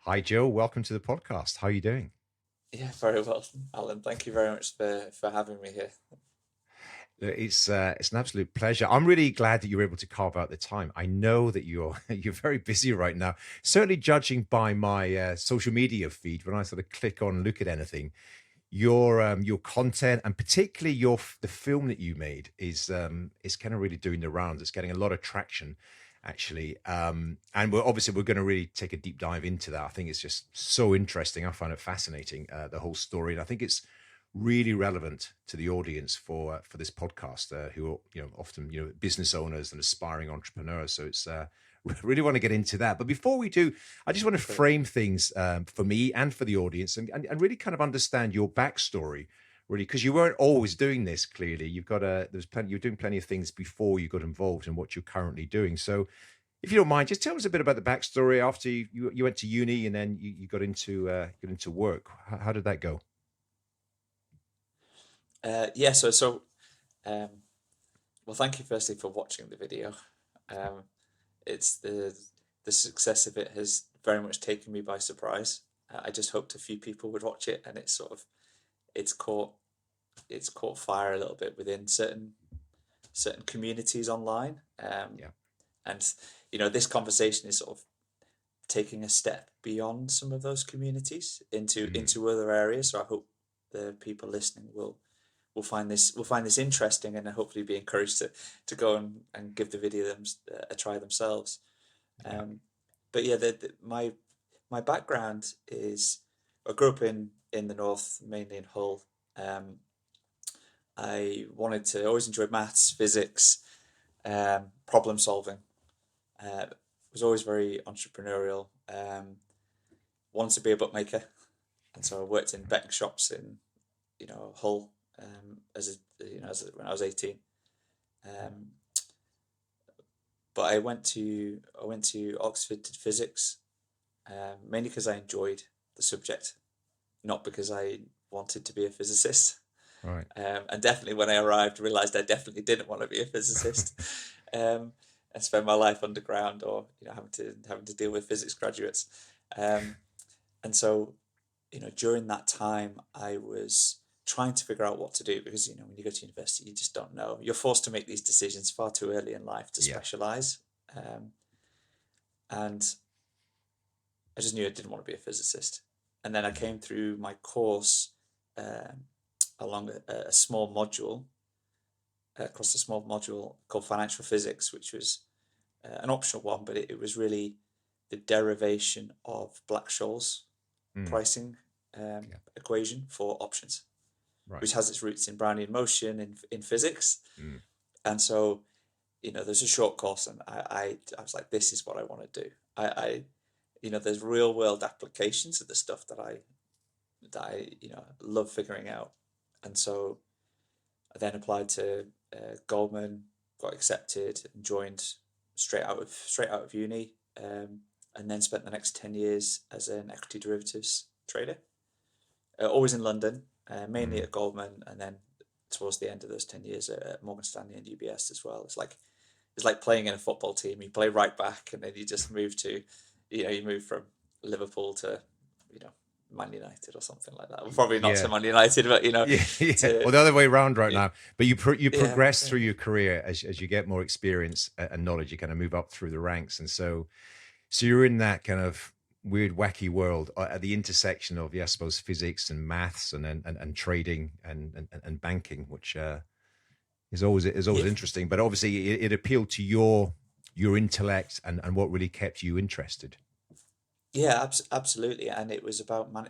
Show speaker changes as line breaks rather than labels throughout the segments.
Hi, Joe. Welcome to the podcast. How are you doing?
Yeah, very well, Alan. Thank you very much for having me here.
It's an absolute pleasure. I'm really glad that you're able to carve out the time. I know that you're you're very busy right now. Certainly, judging by my social media feed, when I sort of click on and look at anything, your content and particularly the film that you made is kind of really doing the rounds. It's getting a lot of traction, actually. And we're going to really take a deep dive into that. I think it's just so interesting. I find it fascinating, the whole story, and I think it's really relevant to the audience for this podcast, who are often business owners and aspiring entrepreneurs. So it's really want to get into that. But before we do, I just want to
Great.
frame things for me and for the audience, and really kind of understand your backstory, really, because you weren't always doing this. Clearly, you're doing plenty of things before you got involved in what you're currently doing. So, if you don't mind, just tell us a bit about the backstory after you went to uni and then you got into work. How did that go?
Yeah, so well, thank you firstly for watching the video. Um, it's the success of it has very much taken me by surprise. I just hoped a few people would watch it, and it's caught it's caught fire a little bit within certain communities online.
Yeah.
And this conversation is sort of taking a step beyond some of those communities
Mm,
into other areas. So I hope the people listening will find this interesting and hopefully be encouraged to go and give the video a try themselves.
yeah.
Um, but yeah, my background is I grew up in the north, mainly in Hull. Um, I wanted to always enjoyed maths, physics, problem solving. Was always very entrepreneurial. Wanted to be a bookmaker, and so I worked in betting shops in Hull as when I was 18. Um, but I went to Oxford, did physics, mainly because I enjoyed the subject, not because I wanted to be a physicist.
Right.
And definitely when I arrived, realized I definitely didn't want to be a physicist, and spend my life underground or having to deal with physics graduates. Um, and so during that time, I was trying to figure out what to do because when you go to university, you just don't know. You're forced to make these decisions far too early in life to
Yeah.
specialize, um, and I just knew I didn't want to be a physicist. And then I
Mhm.
came through my course um, along a small module, across a small module called financial physics, which was an optional one, but it was really the derivation of Black-Scholes
Mm,
pricing
yeah.
equation for options,
Right.
which has its roots in Brownian motion in physics.
Mm,
And so, there's a short course, and I was like, this is what I want to do. There's real world applications of the stuff that I love figuring out. And so I then applied to Goldman, got accepted, and joined straight out of uni, and then spent the next 10 years as an equity derivatives trader. Always in London, mainly
mm.
at Goldman, and then towards the end of those 10 years at Morgan Stanley and UBS as well. It's like playing in a football team. You play right back, and then you just move you move from Liverpool to you know Man United or something like that. Well, probably not to
Yeah.
Man United, but
Yeah, yeah,
to
or the other way around right
yeah,
now. But you
yeah,
progress
yeah.
through your career as you get more experience and knowledge. You kind of move up through the ranks, and so you're in that kind of weird, wacky world at the intersection of, yeah, I suppose, physics and maths and trading and banking, which is always
Yeah,
interesting. But obviously, it appealed to your intellect and what really kept you interested.
yeah, absolutely. And it was it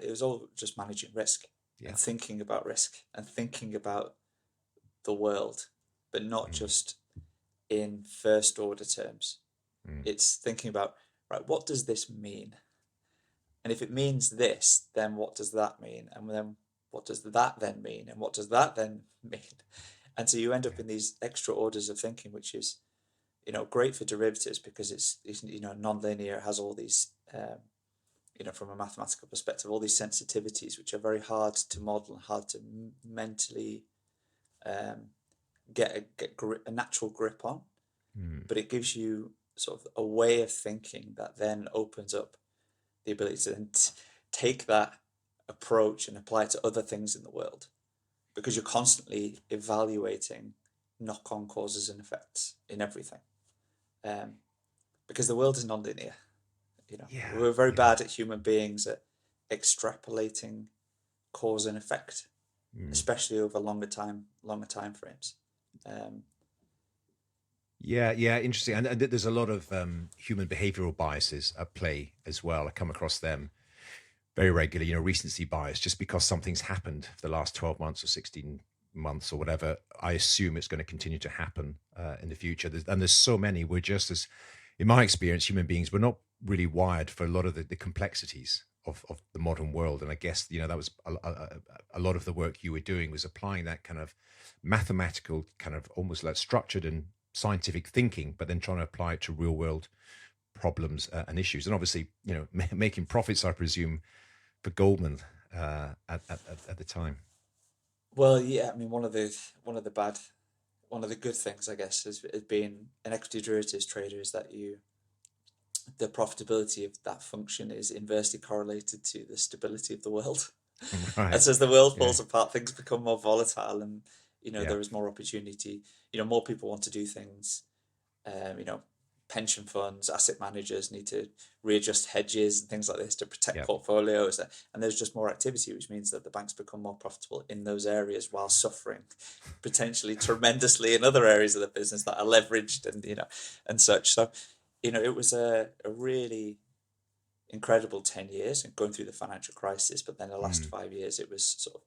was all just managing risk
Yeah.
and thinking about risk and thinking about the world, but not
Mm,
just in first order terms.
mm,
It's thinking about, right, what does this mean? And if it means this, then what does that mean? And then what does that then mean? And what does that then mean? And so you end up
yeah.
in these extra orders of thinking, which is, great for derivatives because it's non-linear. It has all these, from a mathematical perspective, all these sensitivities, which are very hard to model and hard to mentally um, a natural grip on.
Mm,
But it gives you sort of a way of thinking that then opens up the ability to then take that approach and apply it to other things in the world, because you're constantly evaluating knock-on causes and effects in everything. Um, because the world is non-linear.
Yeah,
We're very
yeah.
bad at human beings at extrapolating cause and effect,
Mm.
especially over longer time frames. Um,
Yeah, yeah, interesting. And there's a lot of human behavioral biases at play as well. I come across them very regularly, recency bias. Just because something's happened for the last 12 months or 16 months or whatever, I assume it's going to continue to happen in the future. And there's so many. We're just as, in my experience, human beings, we're not really wired for a lot of the complexities of the modern world. And I guess, that was a lot of the work you were doing was applying that kind of mathematical, kind of almost like structured and scientific thinking, but then trying to apply it to real world problems and issues. And obviously, making profits, I presume, for Goldman at the time.
well, yeah, I mean, one of the good things, I guess, is being an equity derivatives trader is that the profitability of that function is inversely correlated to the stability of the world. And
Right.
so as the world
Yeah.
falls apart, things become more volatile, and
Yeah.
there is more opportunity. More people want to do things. Um, you know, Pension funds, asset managers need to readjust hedges and things like this to protect
Yeah.
portfolios, and there's just more activity, which means that the banks become more profitable in those areas while suffering potentially tremendously in other areas of the business that are leveraged and such. So, it was a really incredible 10 years and going through the financial crisis, but then the last
Mm,
5 years it was sort of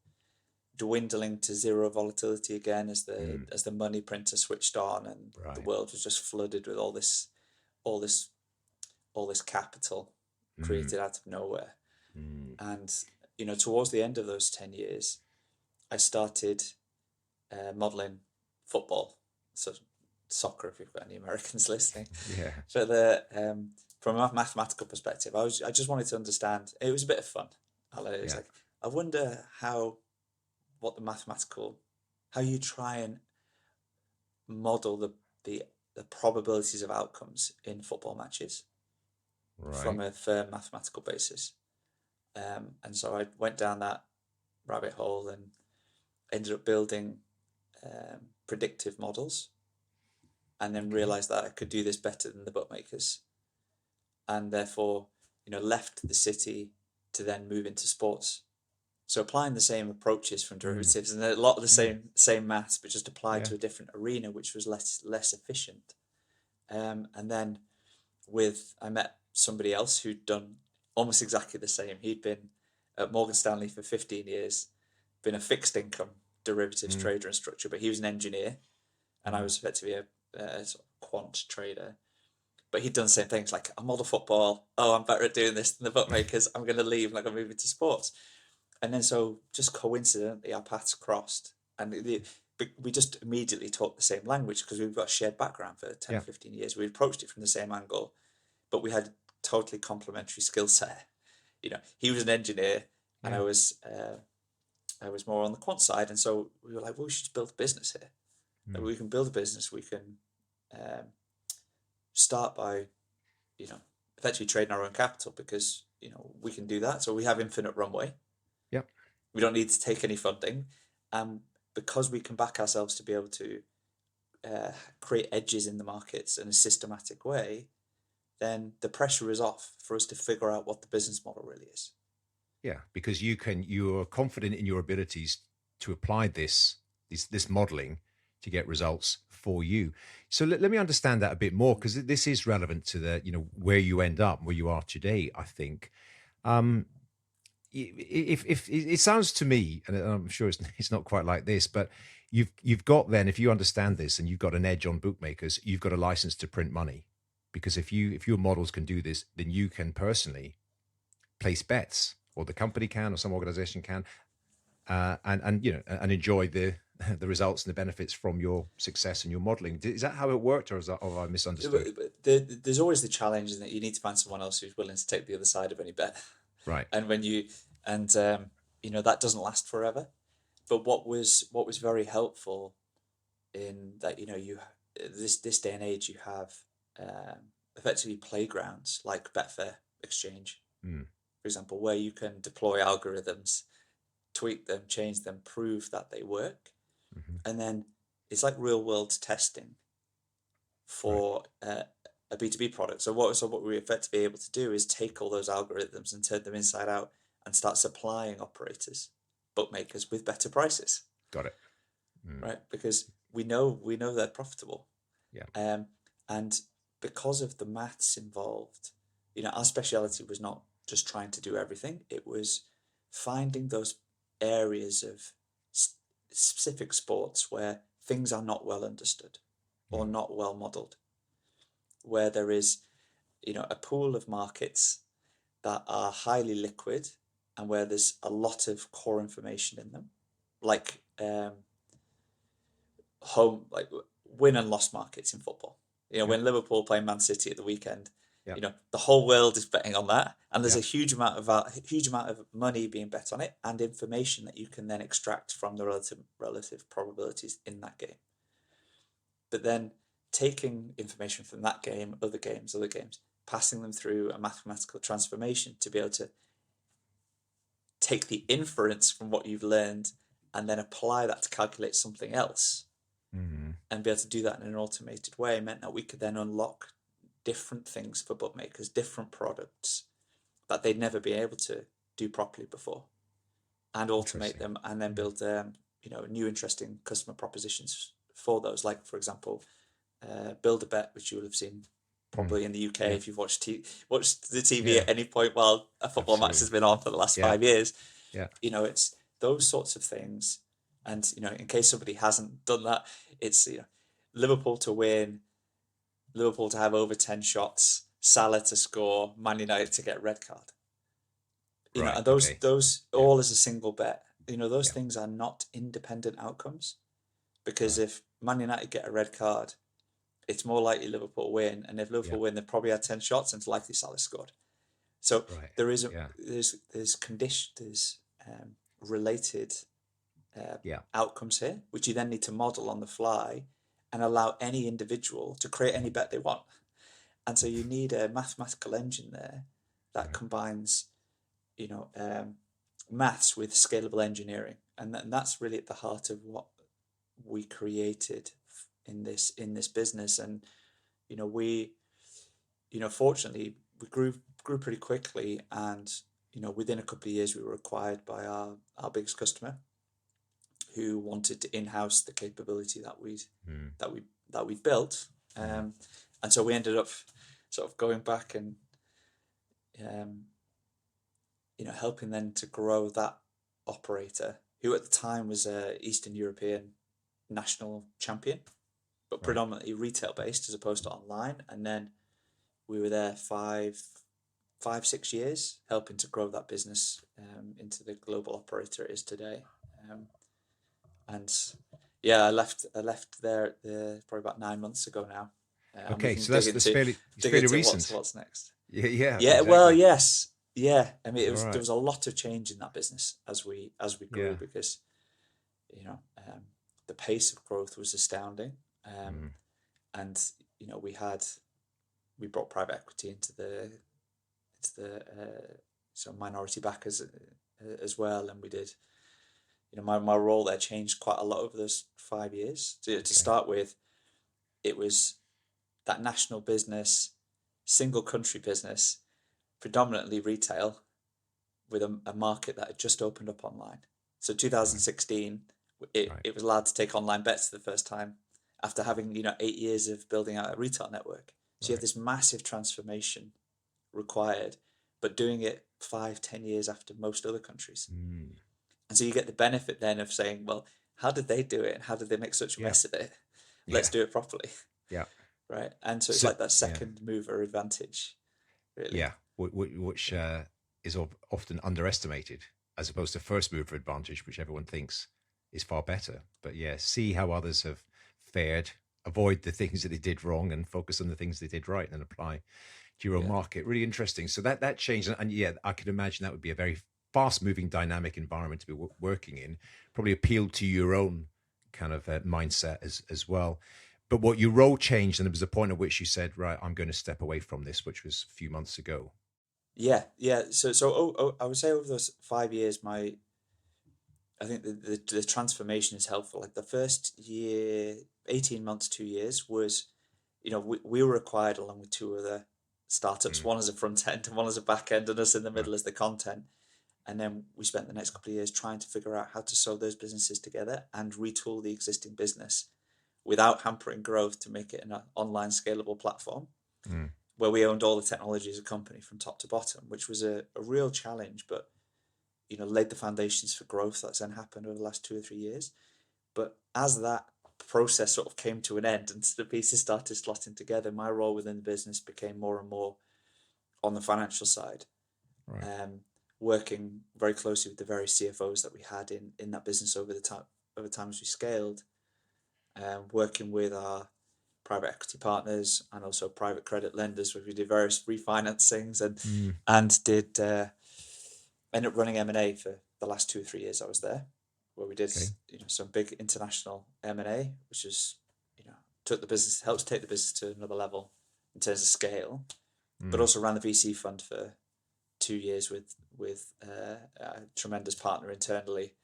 dwindling to zero volatility again as the
mm,
as the money printer switched on, and the
right.
world was just flooded with all this all this capital
Mm,
created out of nowhere.
mm,
And towards the end of those 10 years I started modeling football, so soccer, if you've got any Americans listening.
yeah.
But from a mathematical perspective, I just wanted to understand. It was a bit of fun. It was
Yeah.
like, I wonder what the mathematical, how you try and model the the probabilities of outcomes in football matches from
Right.
a firm mathematical basis. And so I went down that rabbit hole and ended up building predictive models, and then
Okay.
realized that I could do this better than the bookmakers, and therefore left the city to then move into sports. So applying the same approaches from
Mm,
derivatives and a lot of the
mm,
same maths, but just applied
yeah.
to a different arena, which was less efficient. And then I met somebody else who'd done almost exactly the same. He'd been at Morgan Stanley for 15 years, been a fixed income derivatives
Mm,
trader and structure, but he was an engineer, and I
mm,
was effectively a sort of quant trader. But he'd done the same things, like, I model football. Oh, I'm better at doing this than the bookmakers. I'm going to leave, like, I'm moving to sports. And then so just coincidentally, our paths crossed, and we just immediately talked the same language because we've got a shared background for 10 or
yeah.
15 years. We approached it from the same angle, but we had totally complementary skill set. He was an engineer, and
Yeah.
I was more on the quant side, and so we were like, well, we should build a business here.
Mm,
We can build a business. We can um, start by you know effectively trading our own capital, because we can do that. So we have infinite runway.
yeah.
We don't need to take any funding, um, because we can back ourselves to be able to create edges in the markets in a systematic way. Then the pressure is off for us to figure out what the business model really is.
Yeah. Because you're confident in your abilities to apply this modeling to get results for you. So let me understand that a bit more, because this is relevant to the, where you end up, where you are today, I think. Um, if it sounds to me, and I'm sure it's not quite like this, but you've got, then, if you understand this and you've got an edge on bookmakers, you've got a license to print money, because if your models can do this, then you can personally place bets, or the company can, or some organization can, and enjoy the the results and the benefits from your success and your modeling. Is that how it worked, or have I misunderstood?
There's always the challenge in that you need to find someone else who's willing to take the other side of any bet,
Right.
and when you and that doesn't last forever. But what was very helpful in that, you this day and age, you have effectively playgrounds like Betfair Exchange,
Mm.
for example, where you can deploy algorithms, tweak them, change them, prove that they work.
Hmm.
And then it's like real world testing
Right.
for a B2B product. So what we're effectively able to do is take all those algorithms and turn them inside out and start supplying operators, bookmakers, with better prices,
Got it. Mm.
right? Because we know they're profitable.
Yeah.
Um, and because of the maths involved, our speciality was not just trying to do everything. It was finding those areas of specific sports where things are not well understood or
Mm.
not well modeled, where there is, a pool of markets that are highly liquid and where there's a lot of core information in them, like like win and loss markets in football.
Yeah.
When Liverpool play Man City at the weekend,
Yeah.
the whole world is betting on that, and there's
Yeah.
a huge amount of money being bet on it, and information that you can then extract from the relative probabilities in that game. But then taking information from that game, other games, passing them through a mathematical transformation to be able to take the inference from what you've learned and then apply that to calculate something else,
Mm.
and be able to do that in an automated way meant that we could then unlock different things for bookmakers, different products that they'd never been able to do properly before, and automate
Interesting.
them, and then
Mm.
build new interesting customer propositions for those. Like, for example, Build a Bet, which you will have seen
Mm.
probably in the UK
Yeah.
if you've watched the TV
Yeah.
at any point while a football match
Absolutely.
has been on for the last
Yeah.
5 years.
Yeah.
It's those sorts of things. And, in case somebody hasn't done that, it's, Liverpool to win, Liverpool to have over 10 shots, Salah to score, Man United to get a red card.
Right.
And those
Okay.
those
Yeah.
all as a single bet. Those
Yeah.
things are not independent outcomes, because
Right.
if Man United get a red card, it's more likely Liverpool win, and if
Yeah.
Liverpool win, they've probably had 10 shots, and it's likely Salah scored. So
Right.
there is
Yeah.
there's related
Yeah.
outcomes here, which you then need to model on the fly and allow any individual to create any bet they want. And so you need a mathematical engine there that
Right.
combines, maths with scalable engineering, and that's really at the heart of what we created in this business. And we, fortunately, we grew pretty quickly, and within a couple of years we were acquired by our biggest customer, who wanted to in-house the capability that we
Mm.
that we that we built.
Mm.
And so we ended up sort of going back and um, helping them to grow that operator, who at the time was a Eastern European national champion, but
Right.
predominantly retail based as opposed to online. And then we were there 6 years, helping to grow that business into the global operator it is today. And yeah, I left there probably about 9 months ago now, and we
Okay.
can
So
dig
that's
into
fairly it's
dig
fairly
into
recent.
what's next.
Yeah. Yeah.
Yeah, well,
Exactly.
yes, yeah. I mean,
All
there
right.
was a lot of change in that business as we grew,
Yeah.
because you know um, the pace of growth was astounding,
Mm.
and we brought private equity into the so minority backers as well, and we did. My role there changed quite a lot over those 5 years. To
Okay.
start with, it was that national business, single country business, predominantly retail, with a market that had just opened up online. So
Right.
2016, it,
Right.
it was allowed to take online bets for the first time after having 8 years of building out a retail network. So you have
Right.
this massive transformation required, but doing it 5, 10 years after most other countries.
Mm.
And so you get the benefit then of saying, well, how did they do it, and how did they make such a
Yeah.
mess of it? Let's
Yeah.
do it properly,
Yeah.
right? And so it's
So
like that
yeah.
second mover advantage, really.
Yeah. Which is often underestimated as opposed to first mover advantage, which everyone thinks is far better. But yeah, see how others have fared, avoid the things that they did wrong, and focus on the things they did right, and apply to your own
Yeah,
market. Really interesting. So that changed, and yeah, I could imagine that would be a very fast moving, dynamic environment to be working in. Probably appealed to your own kind of mindset as well. But what your role changed, and there was a point at which you said, "Right, I'm going to step away from this," which was a few months ago.
Yeah. So I would say over those 5 years, I think the transformation is helpful. Like the first year, 18 months, 2 years was, we were acquired along with two other startups,
Mm,
one as a front end and one as a back end, and us in the
right.
middle as the content. And then we spent the next couple of years trying to figure out how to sew those businesses together and retool the existing business without hampering growth to make it an online scalable platform
Mm,
where we owned all the technology as a company from top to bottom, which was a real challenge, but laid the foundations for growth that's then happened over the last 2 or 3 years. But as that process sort of came to an end and the pieces started slotting together, my role within the business became more and more on the financial side,
right.
um, working very closely with the various CFOs that we had in that business over time as we scaled, working with our private equity partners and also private credit lenders, where we did various refinancings
Mm,
and did ended up running M&A for the last 2 or 3 years I was there, where we did
okay.
some big international M&A, which is took the business helped take the business to another level in terms of scale, but
Mm,
also ran the VC fund for 2 years with a tremendous partner internally.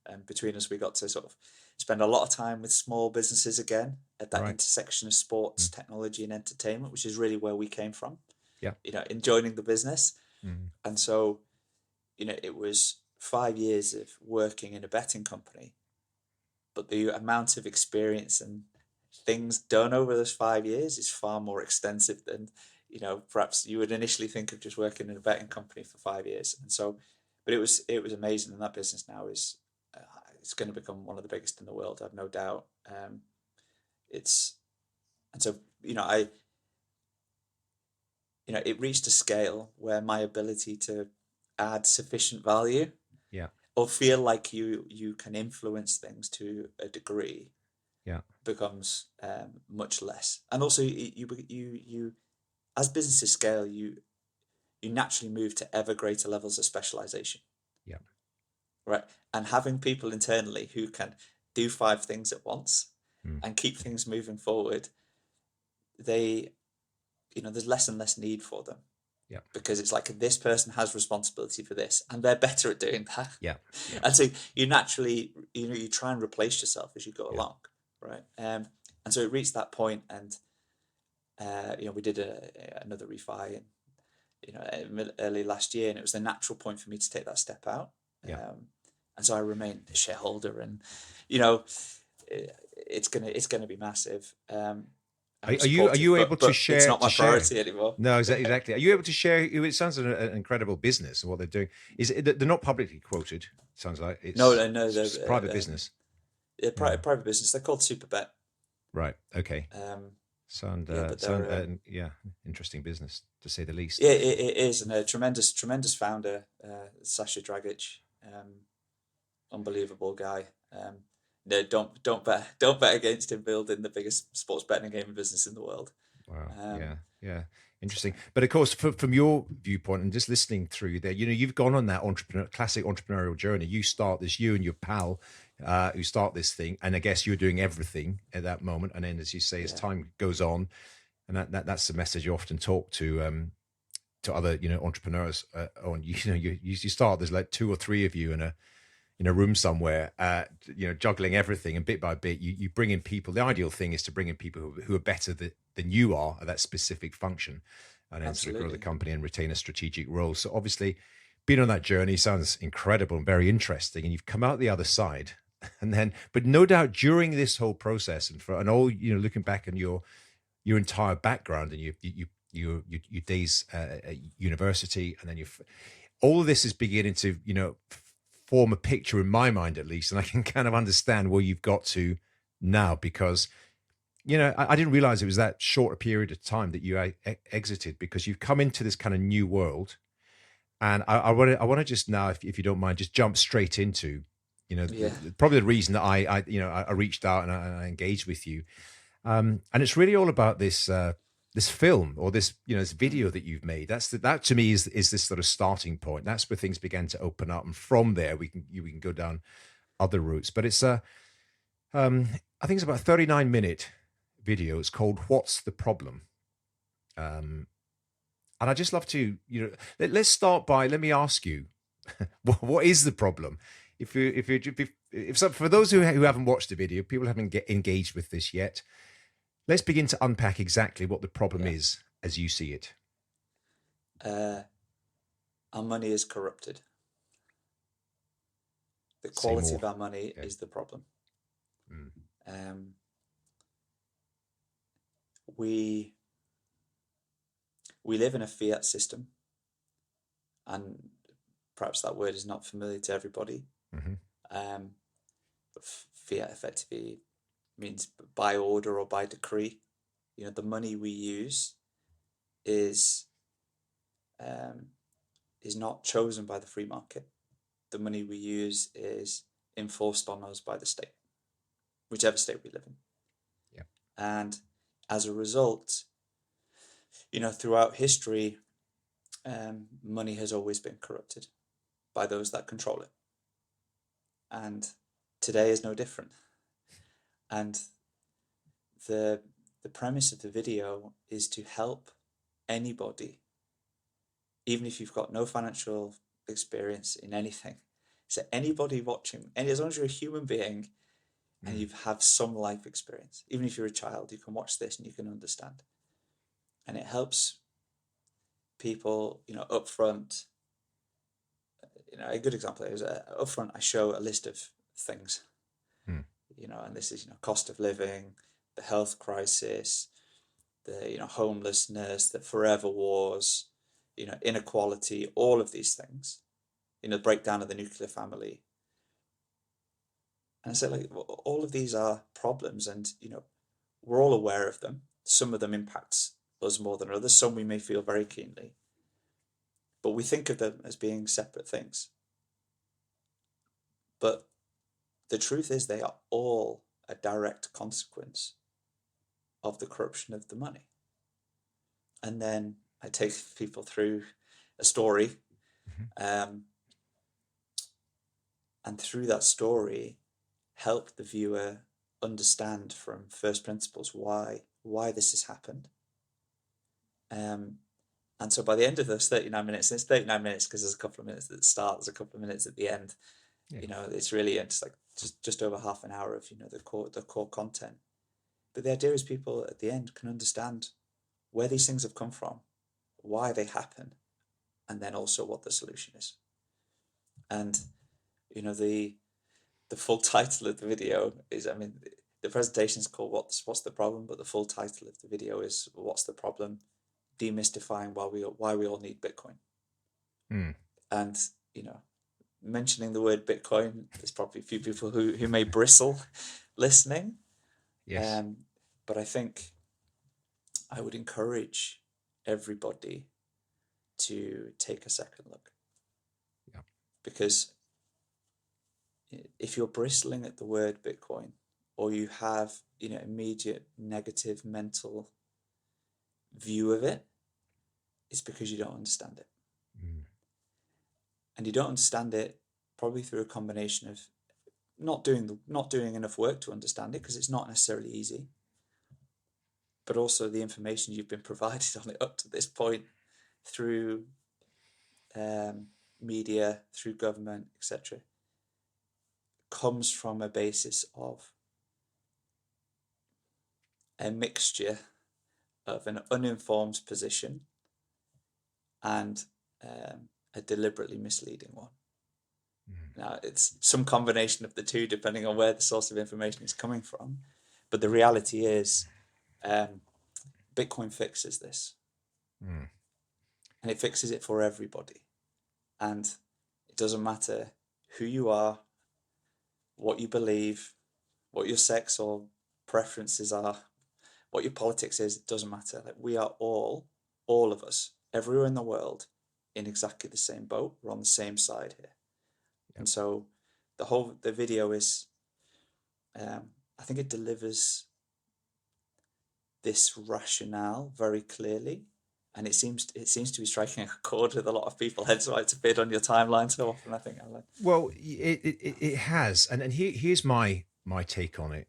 And between us, we got to sort of spend a lot of time with small businesses again at that
right.
intersection of sports,
Mm,
technology, and entertainment, which is really where we came from.
yeah.
In joining the business,
Mm,
and so it was 5 years of working in a betting company, but the amount of experience and things done over those 5 years is far more extensive than perhaps you would initially think of just working in a betting company for 5 years. And so, but it was amazing, and that business now is uh, it's going to become one of the biggest in the world. I've no doubt. It's and so I it reached a scale where my ability to add sufficient value
yeah.
or feel like you can influence things to a degree
Yeah.
becomes much less. And also, you as businesses scale, you naturally move to ever greater levels of specialization,
Yeah.
right? And having people internally who can do five things at once
Mm,
and keep things moving forward, they there's less and less need for them,
yeah.
because it's like this person has responsibility for this and they're better at doing that.
Yeah. Yeah.
And so you naturally you try and replace yourself as you go
Yeah.
along, right? And so it reached that point, and we did another refi in early last year, and it was the natural point for me to take that step out.
Yeah.
And so I remained a shareholder, and you know it's gonna be massive. And I'm
Are
supportive,
you able
but it's not
to
my
share?
priority anymore.
No, exactly. Are you able to share? It sounds like an incredible business and what they're doing. Is it, they're not publicly quoted? Sounds like
No,
it's
no, no,
it's private
they're
business. Yeah.
private business. They're called Superbet.
Right. Okay.
Um, yeah, but
Sound
they're
yeah, interesting business to say the least.
yeah, it is, and a tremendous founder, Sasha Dragic, unbelievable guy. No, don't bet against him building the biggest sports betting and gaming business in the world.
Wow.
Um,
Yeah. Yeah.
so,
Interesting. But of course, from your viewpoint and just listening through there, you've gone on that classic entrepreneurial journey. You and your pal, who start this thing, and I guess you're doing everything at that moment. And then, as you say, as
yeah,
time goes on, and that's the message you often talk to other entrepreneurs on. You start, there's like two or three of you in a room somewhere, juggling everything, and bit by bit, you bring in people. The ideal thing is to bring in people who are better than you are at that specific function, and then sort of grow the
absolutely.
company and retain a strategic role. So obviously, being on that journey sounds incredible and very interesting, and you've come out the other side. And then, but no doubt during this whole process, and all looking back on your entire background and your days at university, and then all of this is beginning to form a picture in my mind, at least, and I can kind of understand where you've got to now, because I didn't realize it was that short a period of time that you exited, because you've come into this kind of new world. And I want to just now, if you don't mind, just jump straight into
Yeah,
probably the reason that I reached out and I engaged with you. And it's really all about this film, or this
mm,
video that you've made. That to me is this sort of starting point. That's where things began to open up, and from there we can go down other routes. But it's I think it's about a 39-minute video. It's called "What's the Problem?" Um, And I just love to, let's start by, let me ask you, what is the problem? For those who haven't watched the video, people haven't engaged with this yet. Let's begin to unpack exactly what the problem
Yeah.
is as you see it.
Our money is corrupted. The
Say
quality
more.
of our money
Yeah.
is the problem.
Mm.
We live in a fiat system, and perhaps that word is not familiar to everybody.
Mm-hmm.
But fiat effectively means by order or by decree. The money we use is not chosen by the free market. The money we use is enforced on us by the state, whichever state we live in.
Yeah.
And as a result, throughout history, money has always been corrupted by those that control it. And today is no different. And the premise of the video is to help anybody, even if you've got no financial experience in anything. So anybody watching, and as long as you're a human being and you have some life experience, even if you're a child, you can watch this and you can understand. And it helps people, up front. A good example is up front, I show a list of things,
Mm.
And this is, cost of living, the health crisis, the, homelessness, the forever wars, inequality, all of these things, the breakdown of the nuclear family. And I said, like, all of these are problems, and, we're all aware of them. Some of them impact us more than others. Some we may feel very keenly, but we think of them as being separate things. But the truth is they are all a direct consequence of the corruption of the money. And then I take people through a story, and through that story, help the viewer understand from first principles why this has happened. And so by the end of those 39 minutes, and it's 39 minutes because there's a couple of minutes at the start, there's a couple of minutes at the end. Yeah. It's really, it's like just over half an hour of the core content. But the idea is people at the end can understand where these things have come from, why they happen, and then also what the solution is. And the full title of the video is, the presentation is called "What's the Problem," but the full title of the video is "What's the Problem? Demystifying why we all need Bitcoin."
Mm.
And mentioning the word Bitcoin, there's probably a few people who may bristle listening.
Yes.
But I think I would encourage everybody to take a second look.
Yeah.
Because if you're bristling at the word Bitcoin, or you have immediate negative mental view of it, it's because you don't understand it.
Mm.
And you don't understand it probably through a combination of not doing enough work to understand it, because it's not necessarily easy, but also the information you've been provided on it up to this point through media, through government, etc., comes from a basis of a mixture of an uninformed position and a deliberately misleading one. Mm. Now, it's some combination of the two, depending on where the source of information is coming from. But the reality is, Bitcoin fixes this. Mm. And it fixes it for everybody. And it doesn't matter who you are, what you believe, what your sex or preferences are, what your politics is, it doesn't matter. Like, we are all of us, everywhere in the world, in exactly the same boat. We're on the same side here. Yep. And so the video is, I think it delivers this rationale very clearly, and it seems to be striking a chord with a lot of people. Hence why it's appeared on your timeline so often, I think, Alan.
Well, it has, and here's my take on it.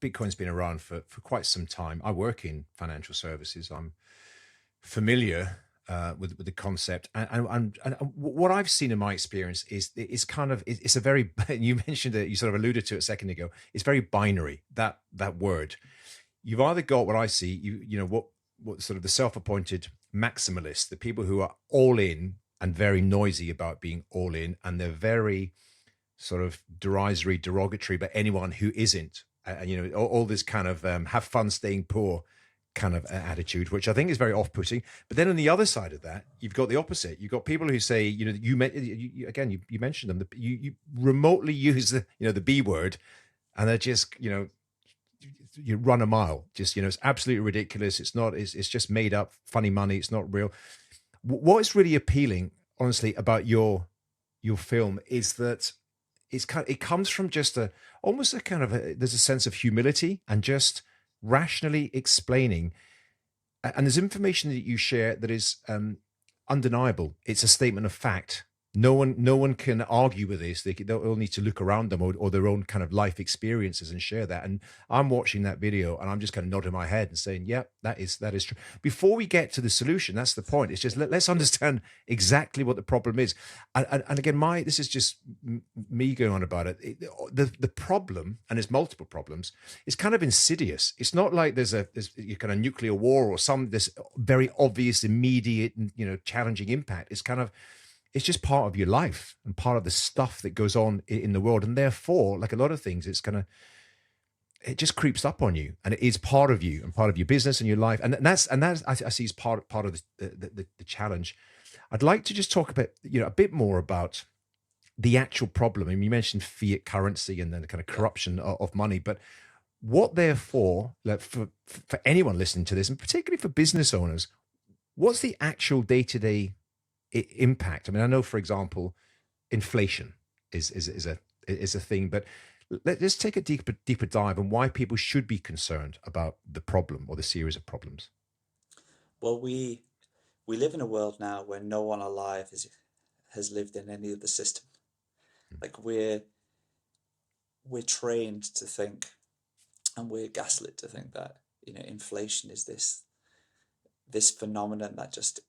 Bitcoin's been around for quite some time. I work in financial services. I'm familiar with the concept, and what I've seen in my experience is kind of it's a very you mentioned it, you sort of alluded to it a second ago. It's very binary, that word. You've either got what I see, you know what sort of the self-appointed maximalists, the people who are all in and very noisy about being all in, and they're very sort of derisory, derogatory, but anyone who isn't, and you know, all this kind of have fun staying poor kind of attitude, which I think is very off-putting. But then on the other side of that, you've got the opposite. You've got people who say, you know, again, you mentioned them, you remotely use the, you know, the B word, and they're just, you know, you run a mile, just, you know, it's absolutely ridiculous. It's not, it's just made up funny money. It's not real. What is really appealing, honestly, about your film is that it comes from just a almost a kind of there's a sense of humility and just rationally explaining, and there's information that you share that is undeniable. It's a statement of fact. No one can argue with this. They'll all need to look around them, or their own kind of life experiences and share that. And I'm watching that video and I'm just kind of nodding my head and saying, yeah, that is true. Before we get to the solution, that's the point. It's just let's understand exactly what the problem is. And again, this is just me going on about it. The problem, and there's multiple problems, is kind of insidious. It's not like there's a kind of nuclear war or this very obvious, immediate, you know, challenging impact. It's just part of your life and part of the stuff that goes on in the world. And therefore, like a lot of things, it just creeps up on you, and it is part of you and part of your business and your life. And that's I see as part of the challenge. I'd like to just talk a bit more about the actual problem. I mean, you mentioned fiat currency and then the kind of corruption of money, but what therefore, like for anyone listening to this, and particularly for business owners, what's the actual day-to-day impact? I mean, I know, for example, inflation is a thing, but let's take a deeper dive on why people should be concerned about the problem or the series of problems.
Well, we live in a world now where no one alive has lived in any other system. Like we're trained to think, and we're gaslit to think that, you know, inflation is this phenomenon that just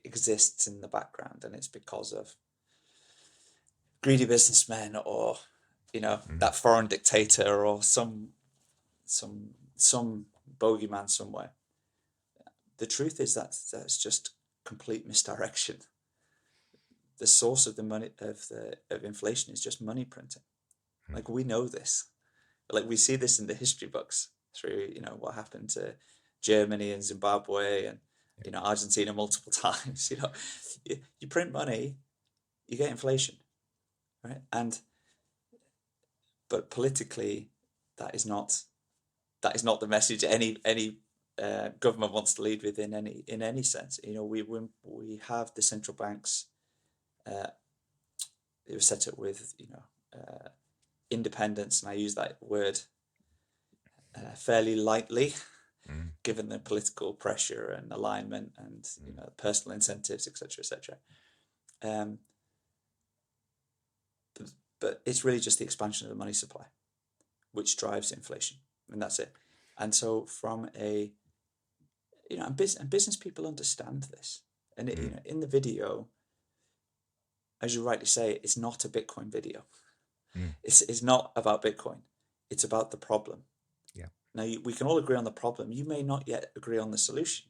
exists in the background, and it's because of greedy businessmen, or, you know, that foreign dictator, or some bogeyman somewhere. The truth is that that's just complete misdirection. The source of the money of inflation is just money printing. Like, we know this. Like, we see this in the history books through, you know, what happened to Germany and Zimbabwe and, you know, Argentina multiple times. You know, you print money, you get inflation, right? But politically, that is not the message any government wants to lead with in any sense. You know, we have the central banks. It was set up with, you know, independence, and I use that word fairly lightly, given the political pressure and alignment and, you know, personal incentives, etc., etc. But it's really just the expansion of the money supply which drives inflation, and that's it. And so, from a, you know, and business people understand this, and it, you know, in the video, as you rightly say, it's not a Bitcoin video. It's not about Bitcoin. It's about the problem.
Yeah.
Now, we can all agree on the problem. You may not yet agree on the solution,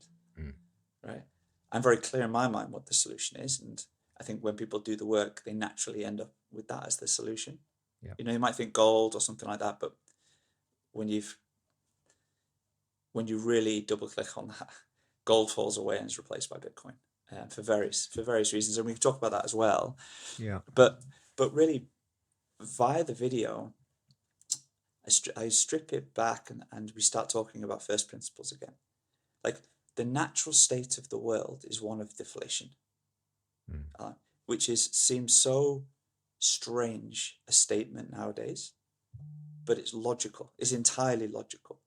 right? I'm very clear in my mind what the solution is, and I think when people do the work, they naturally end up with that as the solution.
Yeah.
You know, you might think gold or something like that, but when you really double click on that, gold falls away and is replaced by Bitcoin, for various reasons, and we can talk about that as well.
Yeah.
But really, via the video, I strip it back, and we start talking about first principles again. Like, the natural state of the world is one of deflation, which seems so strange a statement nowadays, but it's logical. It's entirely logical.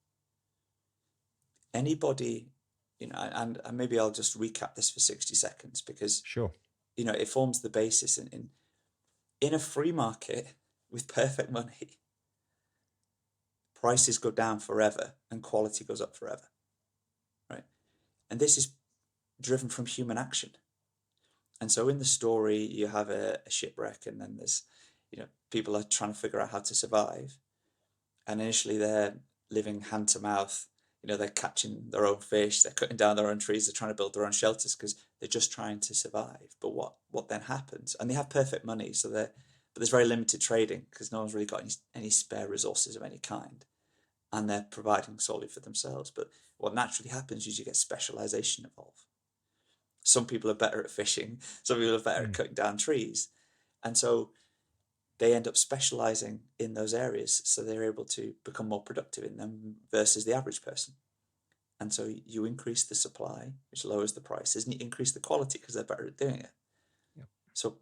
Anybody, you know, and maybe I'll just recap this for 60 seconds, because,
Sure.
you know, it forms the basis in a free market with perfect money. Prices go down forever and quality goes up forever, right? And this is driven from human action. And so in the story, you have a shipwreck, and then there's, people are trying to figure out how to survive. And initially they're living hand to mouth. They're catching their own fish, they're cutting down their own trees, they're trying to build their own shelters because they're just trying to survive. But what then happens? And they have perfect money, but there's very limited trading because no one's really got any spare resources of any kind. And they're providing solely for themselves. But what naturally happens is you get specialization evolve. Some people are better at fishing, some people are better at cutting down trees. And so they end up specializing in those areas, so they're able to become more productive in them versus the average person. And so you increase the supply, which lowers the prices, and you increase the quality because they're better at doing it.
Yep.
So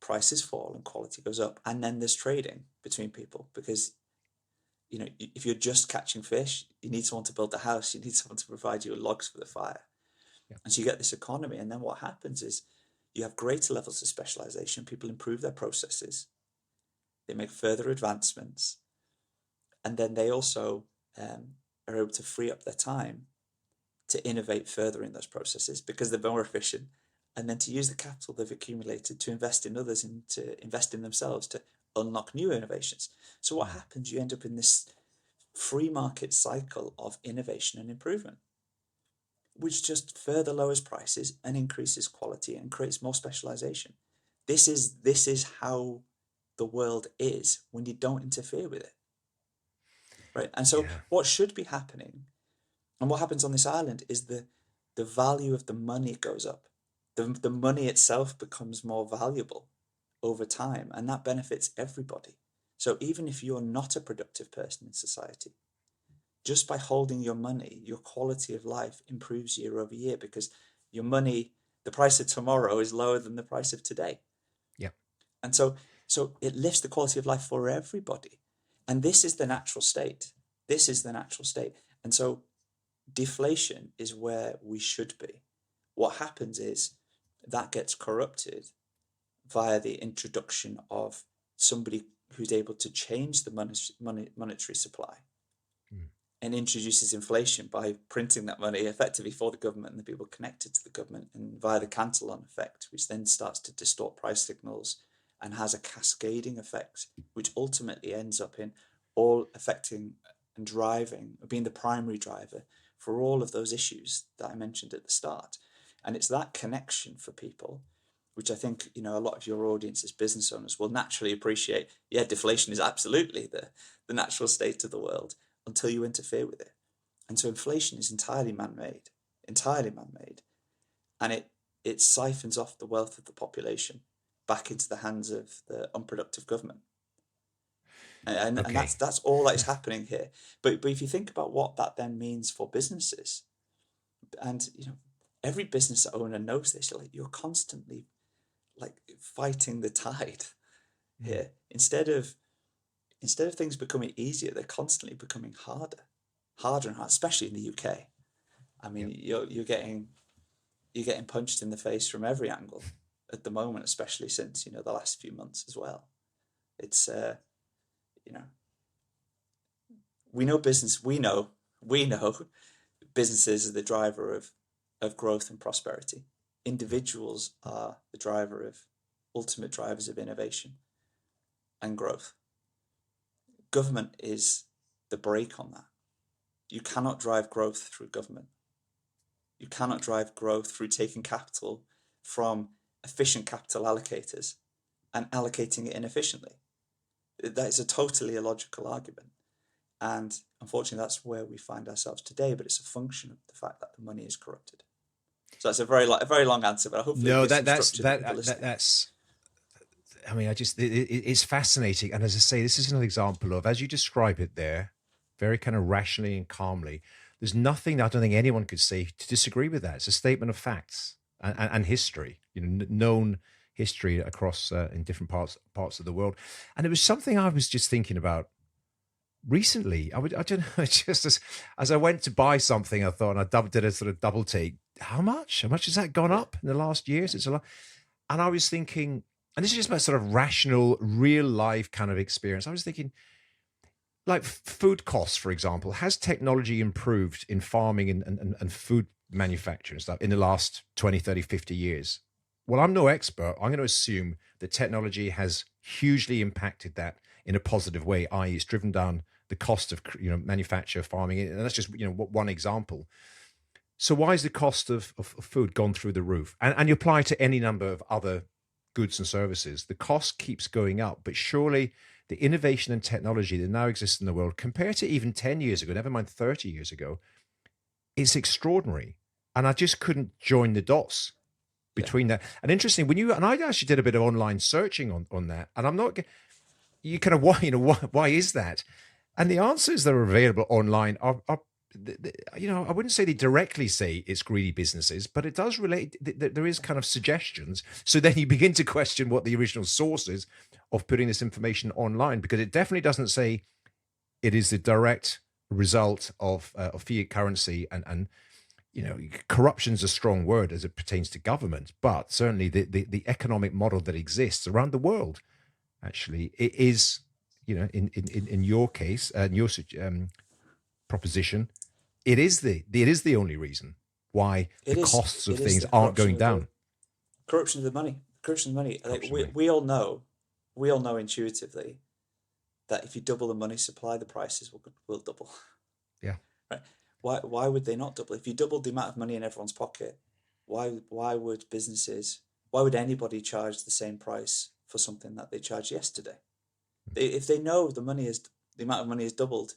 prices fall and quality goes up. And then there's trading between people because, if you're just catching fish, you need someone to build the house, you need someone to provide you with logs for the fire.
Yep.
And so you get this economy. And then what happens is you have greater levels of specialization. People improve their processes. They make further advancements. And then they also are able to free up their time to innovate further in those processes because they're more efficient. And then to use the capital they've accumulated to invest in others and to invest in themselves to unlock new innovations. So what happens? You end up in this free market cycle of innovation and improvement, which just further lowers prices and increases quality and creates more specialization. This is how the world is when you don't interfere with it. Right. And so what should be happening and what happens on this island is the value of the money goes up. The money itself becomes more valuable over time, and that benefits everybody. So even if you're not a productive person in society, just by holding your money, your quality of life improves year over year because your money, the price of tomorrow is lower than the price of today.
Yeah.
And so it lifts the quality of life for everybody. And this is the natural state. This is the natural state. And so deflation is where we should be. What happens is that gets corrupted via the introduction of somebody who's able to change the monetary supply and introduces inflation by printing that money effectively for the government and the people connected to the government, and via the Cantillon effect, which then starts to distort price signals and has a cascading effect, which ultimately ends up in all affecting and driving, being the primary driver for all of those issues that I mentioned at the start. And it's that connection for people, which I think, a lot of your audience as business owners will naturally appreciate. Yeah, deflation is absolutely the natural state of the world until you interfere with it. And so inflation is entirely man-made, and it siphons off the wealth of the population back into the hands of the unproductive government. And that's all that is happening here. But if you think about what that then means for businesses, and every business owner knows this, you're constantly fighting the tide here. Instead of things becoming easier, they're constantly becoming harder and harder, especially in the UK. I mean, you're getting punched in the face from every angle at the moment, especially since the last few months as well. It's we know businesses are the driver of growth and prosperity. Individuals are the ultimate drivers of innovation and growth. Government is the brake on that. You cannot drive growth through government. You cannot drive growth through taking capital from efficient capital allocators and allocating it inefficiently. That is a totally illogical argument. And unfortunately, that's where we find ourselves today, but it's a function of the fact that the money is corrupted. So that's a very long answer, but hopefully
that's. I mean, it's fascinating, and as I say, this is an example of, as you describe it there, very kind of rationally and calmly. There's nothing I don't think anyone could say to disagree with that. It's a statement of facts and history, known history across in different parts of the world. And it was something I was just thinking about recently. I don't know, just as I went to buy something, I thought, and I did a sort of double take. How much has that gone up in the last years? It's a lot. And I was thinking, and this is just my sort of rational, real life kind of experience. I was thinking, like food costs, for example, has technology improved in farming and food manufacture and stuff in the last 20, 30, 50 years. Well, I'm no expert. I'm going to assume that technology has hugely impacted that in a positive way, i.e. it's driven down the cost of manufacture, farming, and that's just one example. So why is the cost of food gone through the roof? And you apply to any number of other goods and services. The cost keeps going up, but surely the innovation and technology that now exists in the world, compared to even 10 years ago, never mind 30 years ago, it's extraordinary. And I just couldn't join the dots
Yeah.
between that. And interesting, and I actually did a bit of online searching on that, and I'm not, you kind of, why is that? And the answers that are available online are I wouldn't say they directly say it's greedy businesses, but it does relate. There is kind of suggestions. So then you begin to question what the original source is of putting this information online, because it definitely doesn't say it is the direct result of fiat currency and corruption's a strong word as it pertains to government, but certainly the economic model that exists around the world, actually, it is, in your case, in your proposition, it is the only reason why the costs of things aren't going down.
Corruption of the money. Corruption of the money. Like we all know intuitively that if you double the money supply, the prices will double.
Yeah.
Right. Why would they not double? If you doubled the amount of money in everyone's pocket, why would anybody charge the same price for something that they charged yesterday? If they know the amount of money is doubled,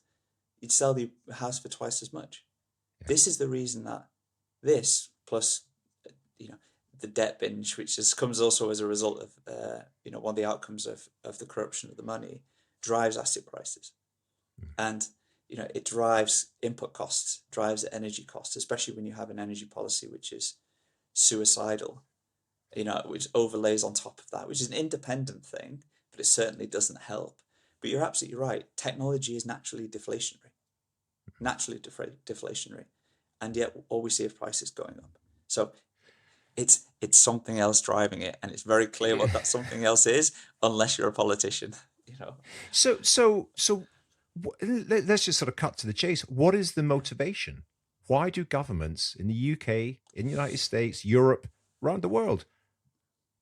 you'd sell the house for twice as much. Yeah. This is the reason that this, plus the debt binge, which comes also as a result of one of the outcomes of the corruption of the money, drives asset prices. And it drives input costs, drives energy costs, especially when you have an energy policy which is suicidal, which overlays on top of that, which is an independent thing, but it certainly doesn't help. But you're absolutely right. Technology is naturally deflationary, and yet all we see is prices going up. So it's something else driving it, and it's very clear what that something else is, unless you're a politician.
So let's just sort of cut to the chase. What is the motivation? Why do governments in the UK, in the United States, Europe, around the world,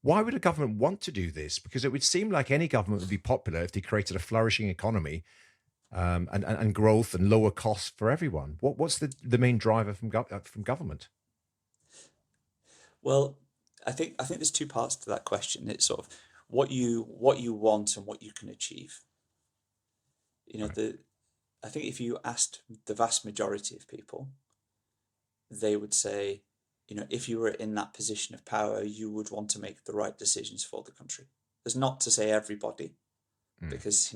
why would a government want to do this? Because it would seem like any government would be popular if they created a flourishing economy, and growth and lower costs for everyone. What's the main driver from government?
Well, I think there's two parts to that question. It's sort of what you want and what you can achieve. Right. I think if you asked the vast majority of people, they would say, if you were in that position of power, you would want to make the right decisions for the country. There's not to say everybody, because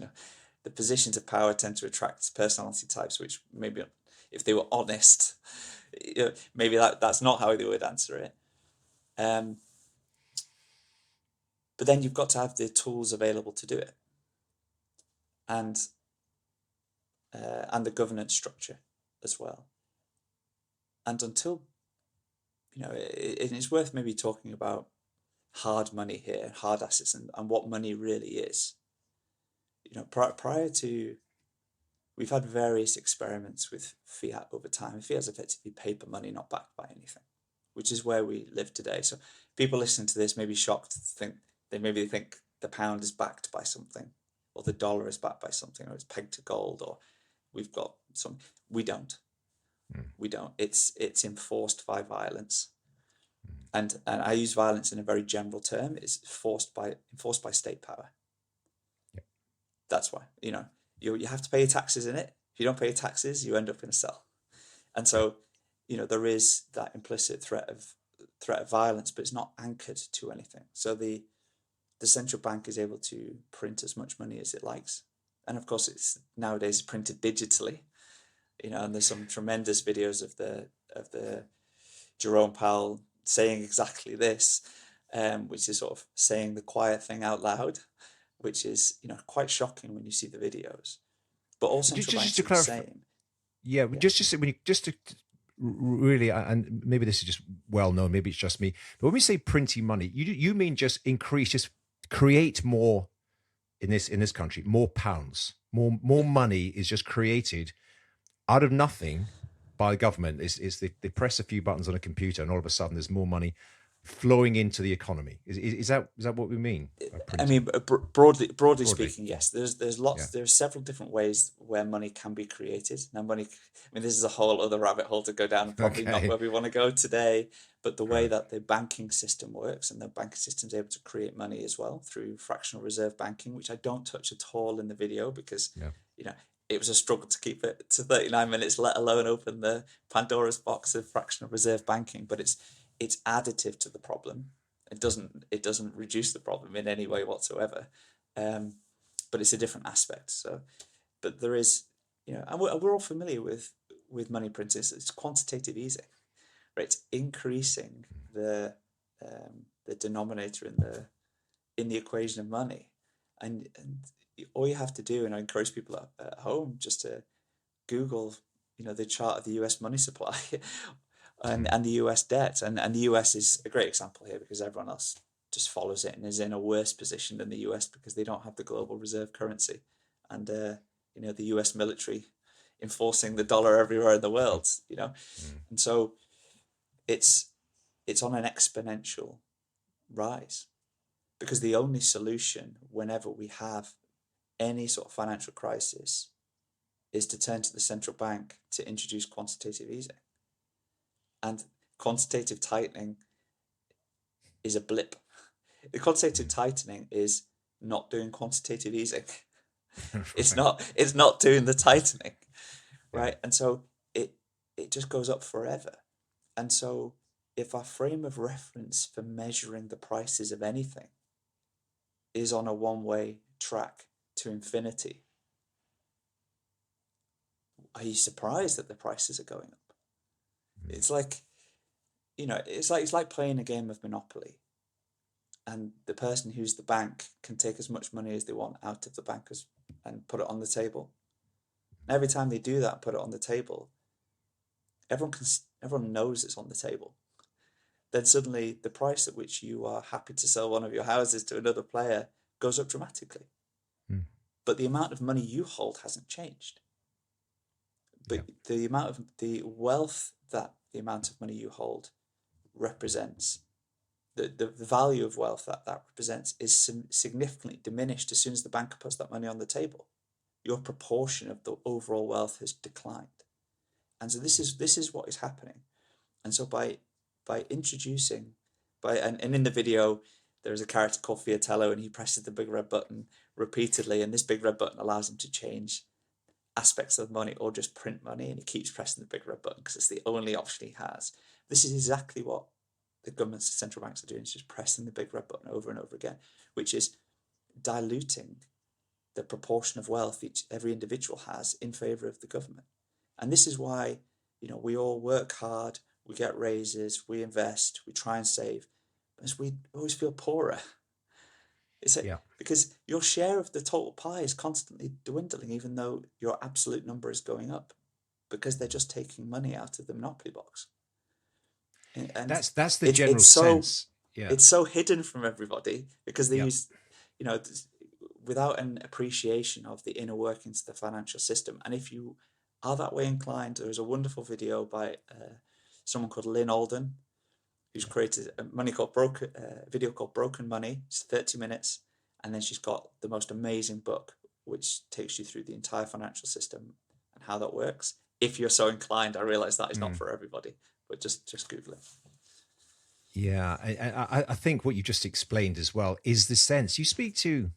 the positions of power tend to attract personality types, which maybe, if they were honest, maybe that's not how they would answer it. But then you've got to have the tools available to do it, and the governance structure as well. And until it's worth maybe talking about hard money here, hard assets, and what money really is. Prior to, we've had various experiments with fiat over time. Fiat is effectively paper money not backed by anything, which is where we live today. So people listening to this may be shocked to think the pound is backed by something, or the dollar is backed by something, or it's pegged to gold, or we've got some. We don't. We don't. It's enforced by violence, and I use violence in a very general term. It's enforced by state power. Yeah. That's why you have to pay your taxes in it. If you don't pay your taxes, you end up in a cell, and so there is that implicit threat of violence, but it's not anchored to anything. So the central bank is able to print as much money as it likes, and of course it's nowadays printed digitally. And there's some tremendous videos of the Jerome Powell saying exactly this, which is sort of saying the quiet thing out loud, which is quite shocking when you see the videos. But all central banks are the same.
Yeah, yeah. Just to really, and maybe this is just well known, maybe it's just me, but when we say printing money, you mean just create more in this country, more pounds, more money is just created out of nothing, by the government is they press a few buttons on a computer and all of a sudden there's more money flowing into the economy. Is that what we mean by
I
printing?
mean, broadly
Broadly,
speaking,
yeah.
yes.
Yeah.
There's several different ways where money can be created. Now, money. I mean, this is a whole other rabbit hole to go down, and probably not
Okay.
where we want to go today. But the way
Right.
that the banking system works, and the banking system is able to create money as well through fractional reserve banking, which I don't touch at all in the video because,
Yeah.
you know, it was a struggle to keep it to 39 minutes, let alone open the Pandora's box of fractional reserve banking. But it's additive to the problem. It doesn't reduce the problem in any way whatsoever, um, but it's a different aspect. So, but there is, and we're all familiar with money printing. It's quantitative easing, right? It's increasing the denominator in the equation of money, and all you have to do, and I encourage people at home just to Google, the chart of the U.S. money supply and the US debt. And the US is a great example here because everyone else just follows it and is in a worse position than the US because they don't have the global reserve currency. And, the US military enforcing the dollar everywhere in the world,
Mm.
And so it's on an exponential rise because the only solution whenever we have any sort of financial crisis is to turn to the central bank to introduce quantitative easing. And quantitative tightening is a blip. The quantitative tightening is not doing quantitative easing. It's
Right.
not doing the tightening,
Yeah.
right? And so it just goes up forever. And so if our frame of reference for measuring the prices of anything is on a one-way track to infinity, are you surprised that the prices are going up?
Mm.
It's like, it's like playing a game of Monopoly, and the person who's the bank can take as much money as they want out of the bank and put it on the table. And every time they do that, put it on the table, everyone knows it's on the table. Then suddenly the price at which you are happy to sell one of your houses to another player goes up dramatically.
Mm.
But the amount of money you hold hasn't changed.
Yeah.
But the amount of the wealth that the amount of money you hold represents, the value of wealth that represents is significantly diminished as soon as the banker puts that money on the table. Your proportion of the overall wealth has declined. And so this is what is happening. And so by introducing and in the video there's a character called Fiatello and he presses the big red button repeatedly, and this big red button allows him to change aspects of money or just print money, and he keeps pressing the big red button because it's the only option he has. This is exactly what the governments and central banks are doing, is just pressing the big red button over and over again, which is diluting the proportion of wealth every individual has in favor of the government. And this is why, we all work hard, we get raises, we invest, we try and save, because we always feel poorer.
Yeah.
Because your share of the total pie is constantly dwindling, even though your absolute number is going up, because they're just taking money out of the monopoly box. And
That's the
it's
general
it's so
sense. Yeah.
it's so hidden from everybody because they
Yeah.
use, you know, without an appreciation of the inner workings of the financial system. And if you are that way inclined, there is a wonderful video by someone called Lynn Alden, who's created a video called Broken Money. It's 30 minutes, and then she's got the most amazing book which takes you through the entire financial system and how that works. If you're so inclined, I realize that is not
Mm.
for everybody, but just Google it.
Yeah. I think what you just explained as well is the sense you speak to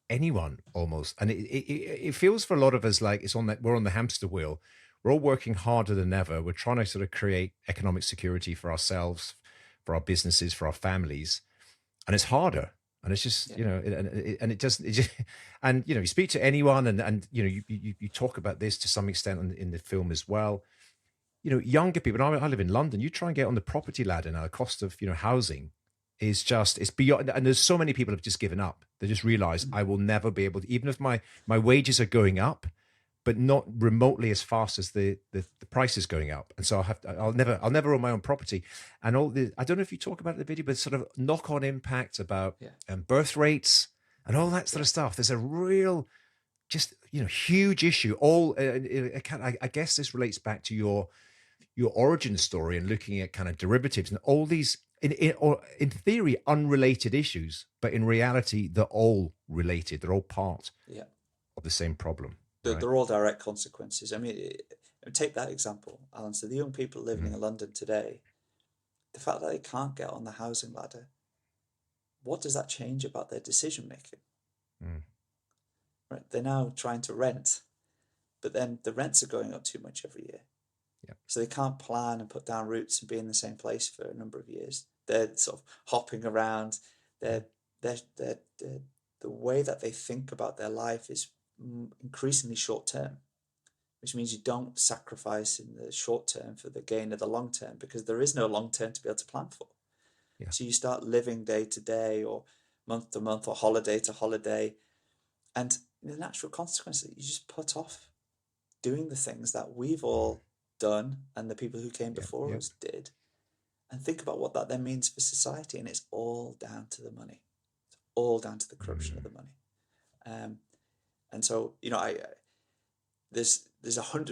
anyone almost, and it feels for a lot of us like we're on the hamster wheel. We're all working harder than ever. We're trying to sort of create economic security for ourselves, for our businesses, for our families, and it's harder. And it's just,
Yeah,
and it doesn't, and you speak to anyone, and you talk about this to some extent in the film as well. Younger people. And I live in London. You try and get on the property ladder now. The cost of housing is just it's beyond. And there's so many people have just given up. They just realize I will never be able to, even if my wages are going up, but not remotely as fast as the price is going up. And so I'll never own my own property. And I don't know if you talk about it in the video, but sort of knock on impact about
yeah,
birth rates and all that sort
yeah,
of stuff. There's a real just, huge issue. All I guess this relates back to your origin story and looking at kind of derivatives and all these in theory unrelated issues, but in reality they're all related. They're all part
Yeah.
of the same problem,
They're,
right?
they're all direct consequences. I mean, take that example, Alan. So the young people living
Mm,
in London today, the fact that they can't get on the housing ladder, what does that change about their decision making?
mm,
Right? They're now trying to rent, but then the rents are going up too much every year.
yeah,
So they can't plan and put down roots and be in the same place for a number of years. They're sort of hopping around. They're, they're the way that they think about their life is increasingly short term, which means you don't sacrifice in the short term for the gain of the long term because there is no long term to be able to plan for.
yeah,
So you start living day to day or month to month or holiday to holiday. And the natural consequence is that you just put off doing the things that we've all done and the people who came
yeah,
before
yeah.
us did. And think about what that then means for society. And it's all down to the money. It's all down to the corruption of
Mm,
the money. Um, and so, there's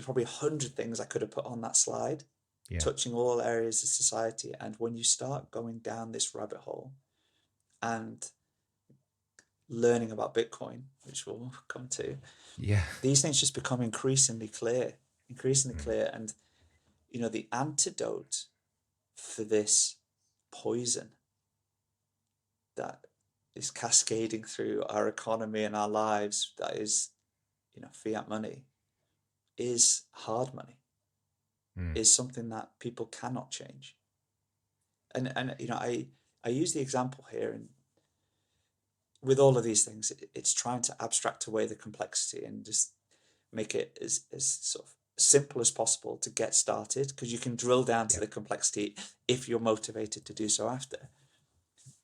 probably 100 things I could have put on that slide,
yeah,
touching all areas of society. And when you start going down this rabbit hole and learning about Bitcoin, which we'll come to,
yeah.
these things just become increasingly
Mm,
clear. And, the antidote for this poison that is cascading through our economy and our lives, that is, fiat money, is hard money,
mm,
is something that people cannot change. And I use the example here, and with all of these things, it's trying to abstract away the complexity and just make it as sort of simple as possible to get started, because you can drill down to
yeah,
the complexity if you're motivated to do so after.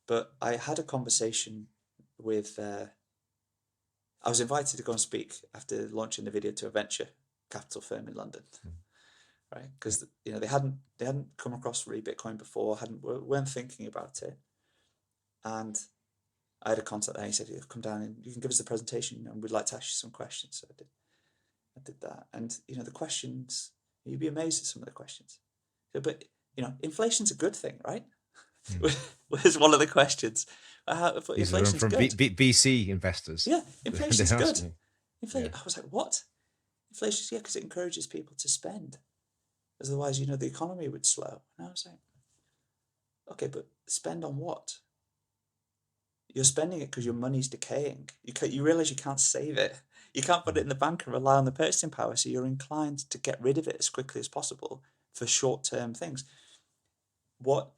But I had a conversation with, I was invited to go and speak after launching the video to a venture capital firm in London,
mm,
right?
yeah,
Because they hadn't come across really Bitcoin before, weren't thinking about it, and I had a contact there. He said, "Come down and you can give us the presentation, and we'd like to ask you some questions." So I did that, and the questions, you'd be amazed at some of the questions. So, but inflation's a good thing, right?
mm.
Was one of the questions.
These are
Inflation's
from
good.
VC investors.
Yeah,
They're
inflation's good.
asking.
Inflation.
Yeah.
I was like, what? Inflation's, yeah, because it encourages people to spend. Otherwise, the economy would slow. And I was like, okay, but spend on what? You're spending it because your money's decaying. You realize you can't save it. You can't put it
Mm,
in the bank and rely on the purchasing power. So you're inclined to get rid of it as quickly as possible for short-term things. What?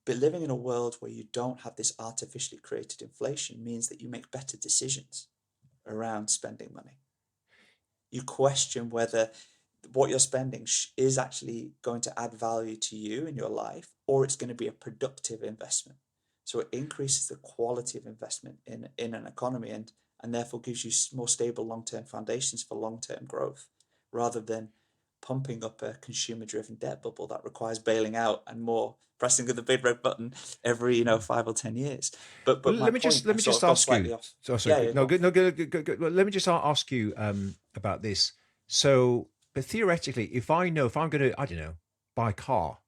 But living in a world where you don't have this artificially created inflation means that you make better decisions around spending money. You question whether what you're spending is actually going to add value to you in your life, or it's going to be a productive investment. So it increases the quality of investment in an economy, and therefore gives you more stable long-term foundations for long-term growth, rather than pumping up a consumer-driven debt bubble that requires bailing out and more pressing of the big red button every 5 or 10 years. But
Well,
my point,
let
I
me
sort
just
of gone
ask you.
slightly off.
So sorry.
Yeah, yeah,
No,
go on.
good. No, good. Good. Good. Good. Well, let me just ask you about this. So, but theoretically, if I'm going to, I don't know, buy a car,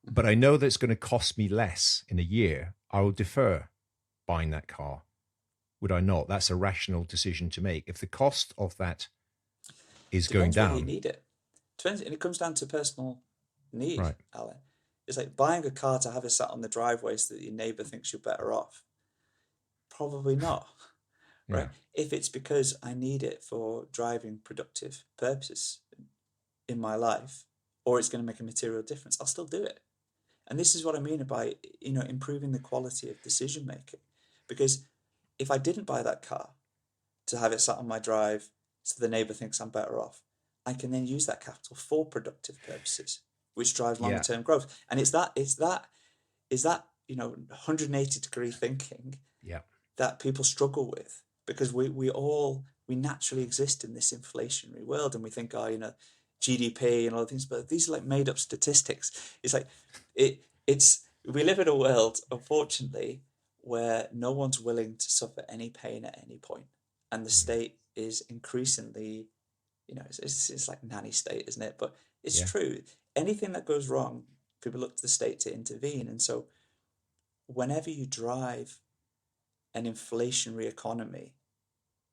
but
Mhm.
I know that it's going to cost me less in a year, I will defer buying that car. Would I not? That's a rational decision to make. If the cost of that is going
Depends whether you
down,
need it. Depends, and it comes down to personal need,
right?
Alan. It's like buying a car to have it sat on the driveway so that your neighbour thinks you're better off. Probably not,
Yeah.
right? If it's because I need it for driving productive purposes in my life, or it's going to make a material difference, I'll still do it. And this is what I mean by improving the quality of decision making, because if I didn't buy that car to have it sat on my drive so the neighbour thinks I'm better off, I can then use that capital for productive purposes, which drives longer
Yeah.
term growth. And it's that 180-degree thinking
Yeah.
that people struggle with, because we naturally exist in this inflationary world, and we think, GDP and all the things, but these are like made up statistics. It's like we live in a world, unfortunately, where no one's willing to suffer any pain at any point. and the state is increasingly, it's like nanny state, isn't it? But it's
Yeah.
true. Anything that goes wrong, people look to the state to intervene. And so whenever you drive an inflationary economy,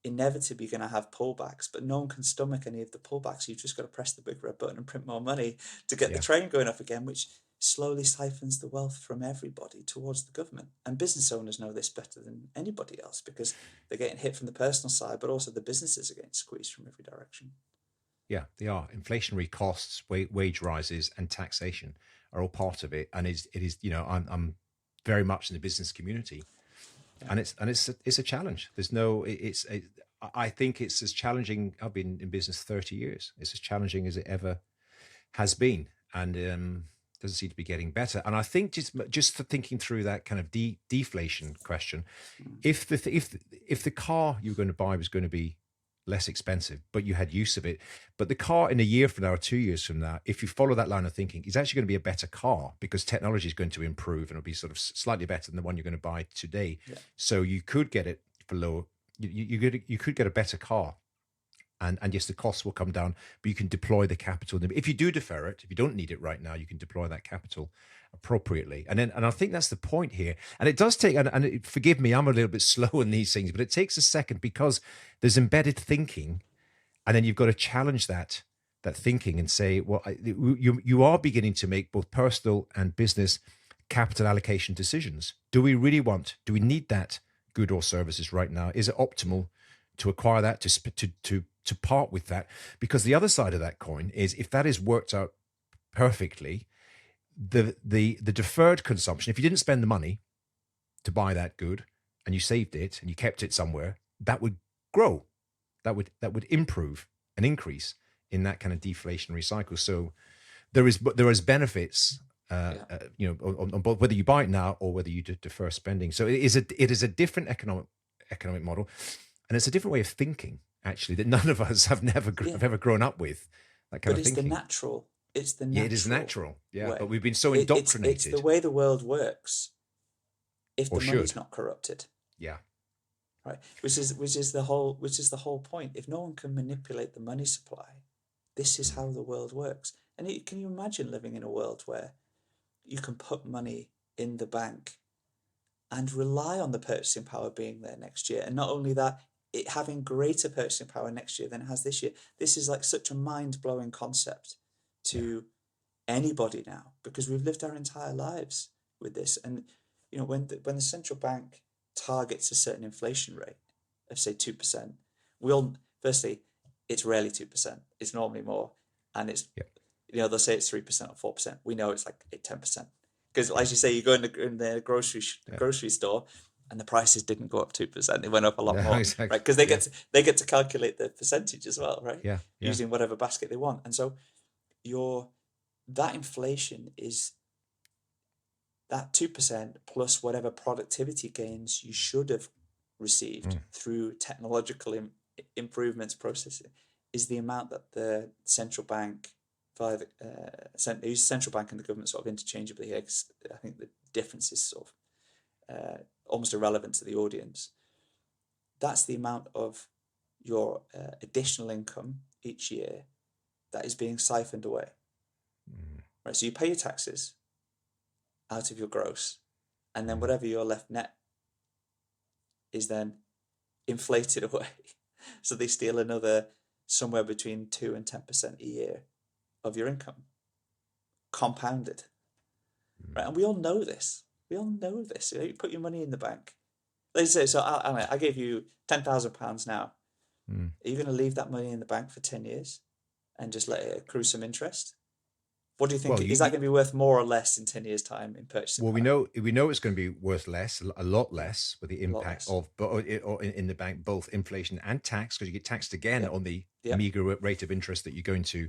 inevitably you're going to have pullbacks, but no one can stomach any of the pullbacks. You've just got to press the big red button and print more money to get the
Yeah.
train going up again, which slowly siphons the wealth from everybody towards the government. And business owners know this better than anybody else because they're getting hit from the personal side, but also the businesses are getting squeezed from every direction.
Yeah, they are. Inflationary costs, wage rises, and taxation are all part of it. And it is, I'm very much in the business community,
Yeah.
and it's a challenge. There's no, I think it's as challenging. I've been in business 30 years. It's as challenging as it ever has been, and doesn't seem to be getting better. And I think just for thinking through that kind of deflation question, if the car you were going to buy was going to be less expensive, but you had use of it, but the car in a year from now or 2 years from now, if you follow that line of thinking, is actually going to be a better car because technology is going to improve and it'll be sort of slightly better than the one you're going to buy today.
Yeah.
So you could get it for lower. You could get a better car. And yes, the costs will come down, but you can deploy the capital. If you do defer it, if you don't need it right now, you can deploy that capital appropriately. And I think that's the point here. And it does take, forgive me, I'm a little bit slow in these things, but it takes a second because there's embedded thinking, and then you've got to challenge that thinking and say, well, you are beginning to make both personal and business capital allocation decisions. Do we need that good or services right now? Is it optimal to acquire that, to part with that? Because the other side of that coin is, if that is worked out perfectly, the deferred consumption, if you didn't spend the money to buy that good and you saved it and you kept it somewhere, that would grow, that would improve and increase in that kind of deflationary cycle. So there is benefits, on both, whether you buy it now or whether you defer spending. So it is a different economic model, and it's a different way of thinking, actually, that none of us have ever grown up with. That kind
But
of
it's
thinking.
It's the natural.
Yeah, it is natural. Yeah,
way.
but we've been so indoctrinated.
It's the way the world works. If
Or
the money's
should.
not corrupted,
Yeah,
right? Which is the whole point. If no one can manipulate the money supply, this is how the world works. And can you imagine living in a world where you can put money in the bank and rely on the purchasing power being there next year, and not only that, it having greater purchasing power next year than it has this year. This is like such a mind-blowing concept to anybody now, because we've lived our entire lives with this. And when the central bank targets a certain inflation rate of, say, 2%, firstly, it's rarely 2%. It's normally more, and it's they'll say it's 3% or 4%. We know it's like 10%, because, as you say, you go in the grocery store, and the prices didn't go up 2%; they went up a lot more,
exactly.
right? Because they get to calculate the percentage as well, right?
Yeah.
Using whatever basket they want. And so that inflation is that 2% plus whatever productivity gains you should have received through technological improvements processing, is the amount that the central bank, via the central bank and the government sort of interchangeably here, 'cause I think the difference is sort of almost irrelevant to the audience. That's the amount of your additional income each year that is being siphoned away. Right, so you pay your taxes out of your gross, and then whatever your left net is then inflated away. So they steal another somewhere between 2 and 10% a year of your income, compounded. Right, and we all know this. You put your money in the bank. Let's say, so I gave you £10,000 now. Are you going to leave that money in the bank for 10 years and just let it accrue some interest? What do you think? Is that going to be worth more or less in 10 years' time in purchasing?
Well, we know it's going to be worth less, a lot less, with the impact of, or in the bank, both inflation and tax, because you get taxed again on the meager rate of interest that you're going to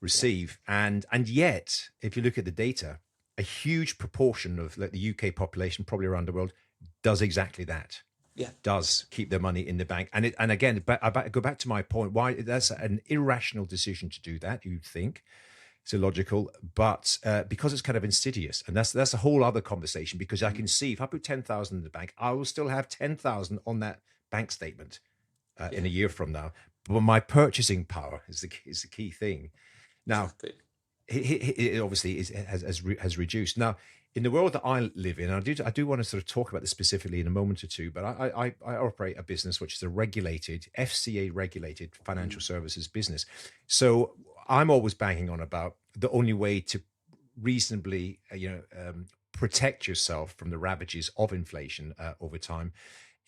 receive. And yet, if you look at the data, a huge proportion of the UK population, probably around the world, does exactly that.
Yeah,
does keep their money in the bank. And again, I go back to my point, why that's an irrational decision to do that, you'd think. It's illogical, but because it's kind of insidious, and that's a whole other conversation. Because I can see, if I put 10,000 in the bank, I will still have 10,000 on that bank statement in a
Yeah,
year from now. But my purchasing power is the key thing. Now,
exactly.
it obviously has reduced. Now, in the world that I live in, I do want to sort of talk about this specifically in a moment or two. But I operate a business which is a regulated, FCA regulated financial
Mm,
services business. So I'm always banging on about the only way to reasonably, protect yourself from the ravages of inflation over time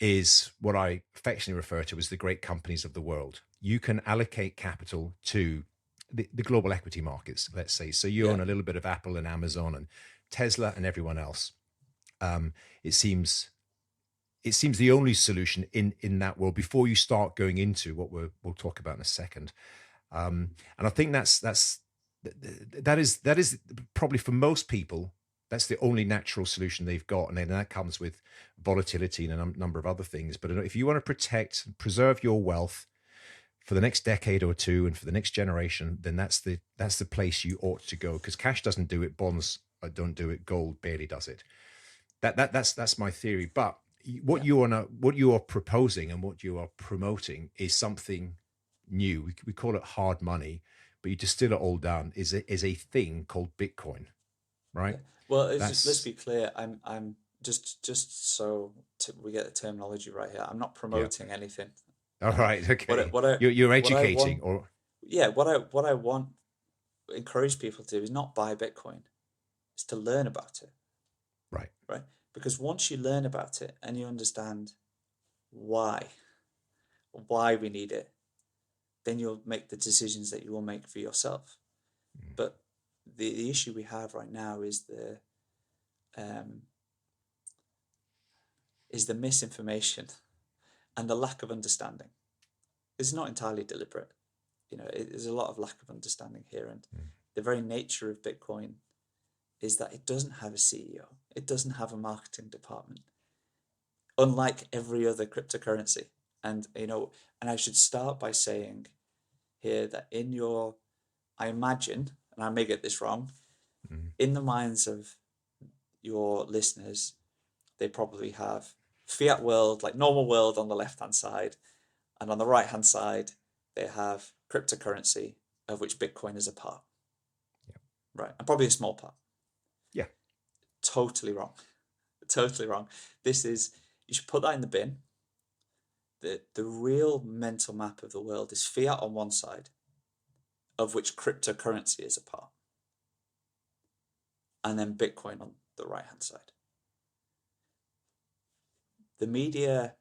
is what I affectionately refer to as the great companies of the world. You can allocate capital to the global equity markets, let's say. So you
yeah,
own a little bit of Apple and Amazon and Tesla and everyone else. Um, it seems the only solution in that world before you start going into what we'll talk about in a second. And I think that is probably for most people that's the only natural solution they've got, and then that comes with volatility and a number of other things. But if you want to protect, preserve your wealth for the next decade or two, and for the next generation, then that's the place you ought to go, because cash doesn't do it, bonds don't do it, gold barely does it. That's my theory. But
yeah.
what you are proposing and what you are promoting is something new. We call it hard money, but you distill it all down is a thing called Bitcoin, right?
Yeah. Well, let's
That's
be clear. I'm just so we get the terminology right here. I'm not
yeah.
promoting anything.
All
Right.
right.
What I,
Okay.
what I
You're
what I want,
educating, or
yeah, what I want encourage people to do is not buy Bitcoin. It's to learn about it,
right.
right? Because once you learn about it and you understand why why we need it, then you'll make the decisions that you will make for yourself.
Mm.
But the issue we have right now um, is the misinformation and the lack of understanding. It's not entirely deliberate. There's a lot of lack of understanding here, and
Mm.
the very nature of Bitcoin is that it doesn't have a CEO. It doesn't have a marketing department, unlike every other cryptocurrency. And I should start by saying here that I imagine, and I may get this wrong,
Mm.
in the minds of your listeners, they probably have fiat world, like normal world on the left hand side, and on the right hand side, they have cryptocurrency, of which Bitcoin is a part,
Yeah.
right? And probably a small part.
Yeah.
Totally wrong. Totally wrong. You should put that in the bin. The real mental map of the world is fiat on one side, of which cryptocurrency is a part, and then Bitcoin on the right hand side. The media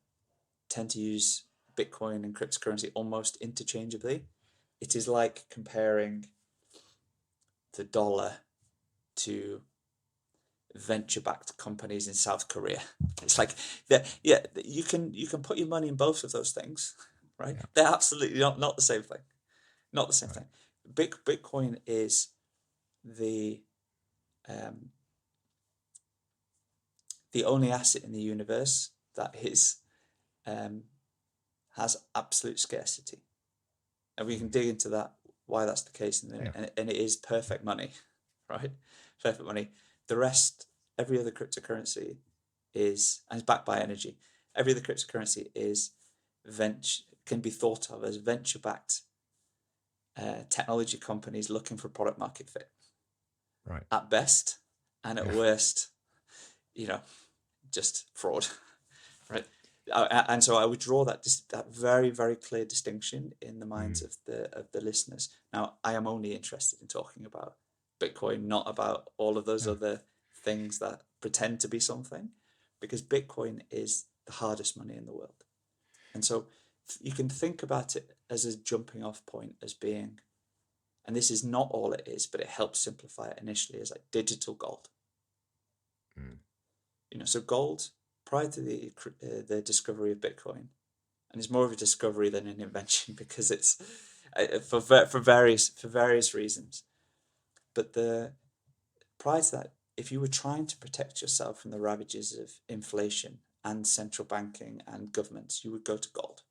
tend to use Bitcoin and cryptocurrency almost interchangeably. It is like comparing the dollar to venture-backed companies in South Korea. It's like yeah, you can put your money in both of those things, right?
Yeah.
They're absolutely not the same thing. Not the same
Right.
thing. Bitcoin is the um, the only asset in the universe that um, has absolute scarcity, and we can
Mm.
dig into that why that's the case in a minute.
Yeah.
And it is perfect money, right? Perfect money. The rest, every other cryptocurrency and it's backed by energy. Every other cryptocurrency is venture can be thought of as venture backed technology companies looking for product market fit
Right.
at best, and at
Yeah.
worst, you know, just fraud, right? And so I would draw that very very clear distinction in the minds
Mm.
of the listeners. Now, I am only interested in talking about Bitcoin, not about all of those
Yeah.
other things that pretend to be something, because Bitcoin is the hardest money in the world. And so you can think about it as a jumping off point as being, and this is not all it is, but it helps simplify it initially, as like digital gold.
Mm.
So gold, prior to the discovery of Bitcoin, and it's more of a discovery than an invention because it's for various reasons. But the prior to that, if you were trying to protect yourself from the ravages of inflation and central banking and governments, you would go to gold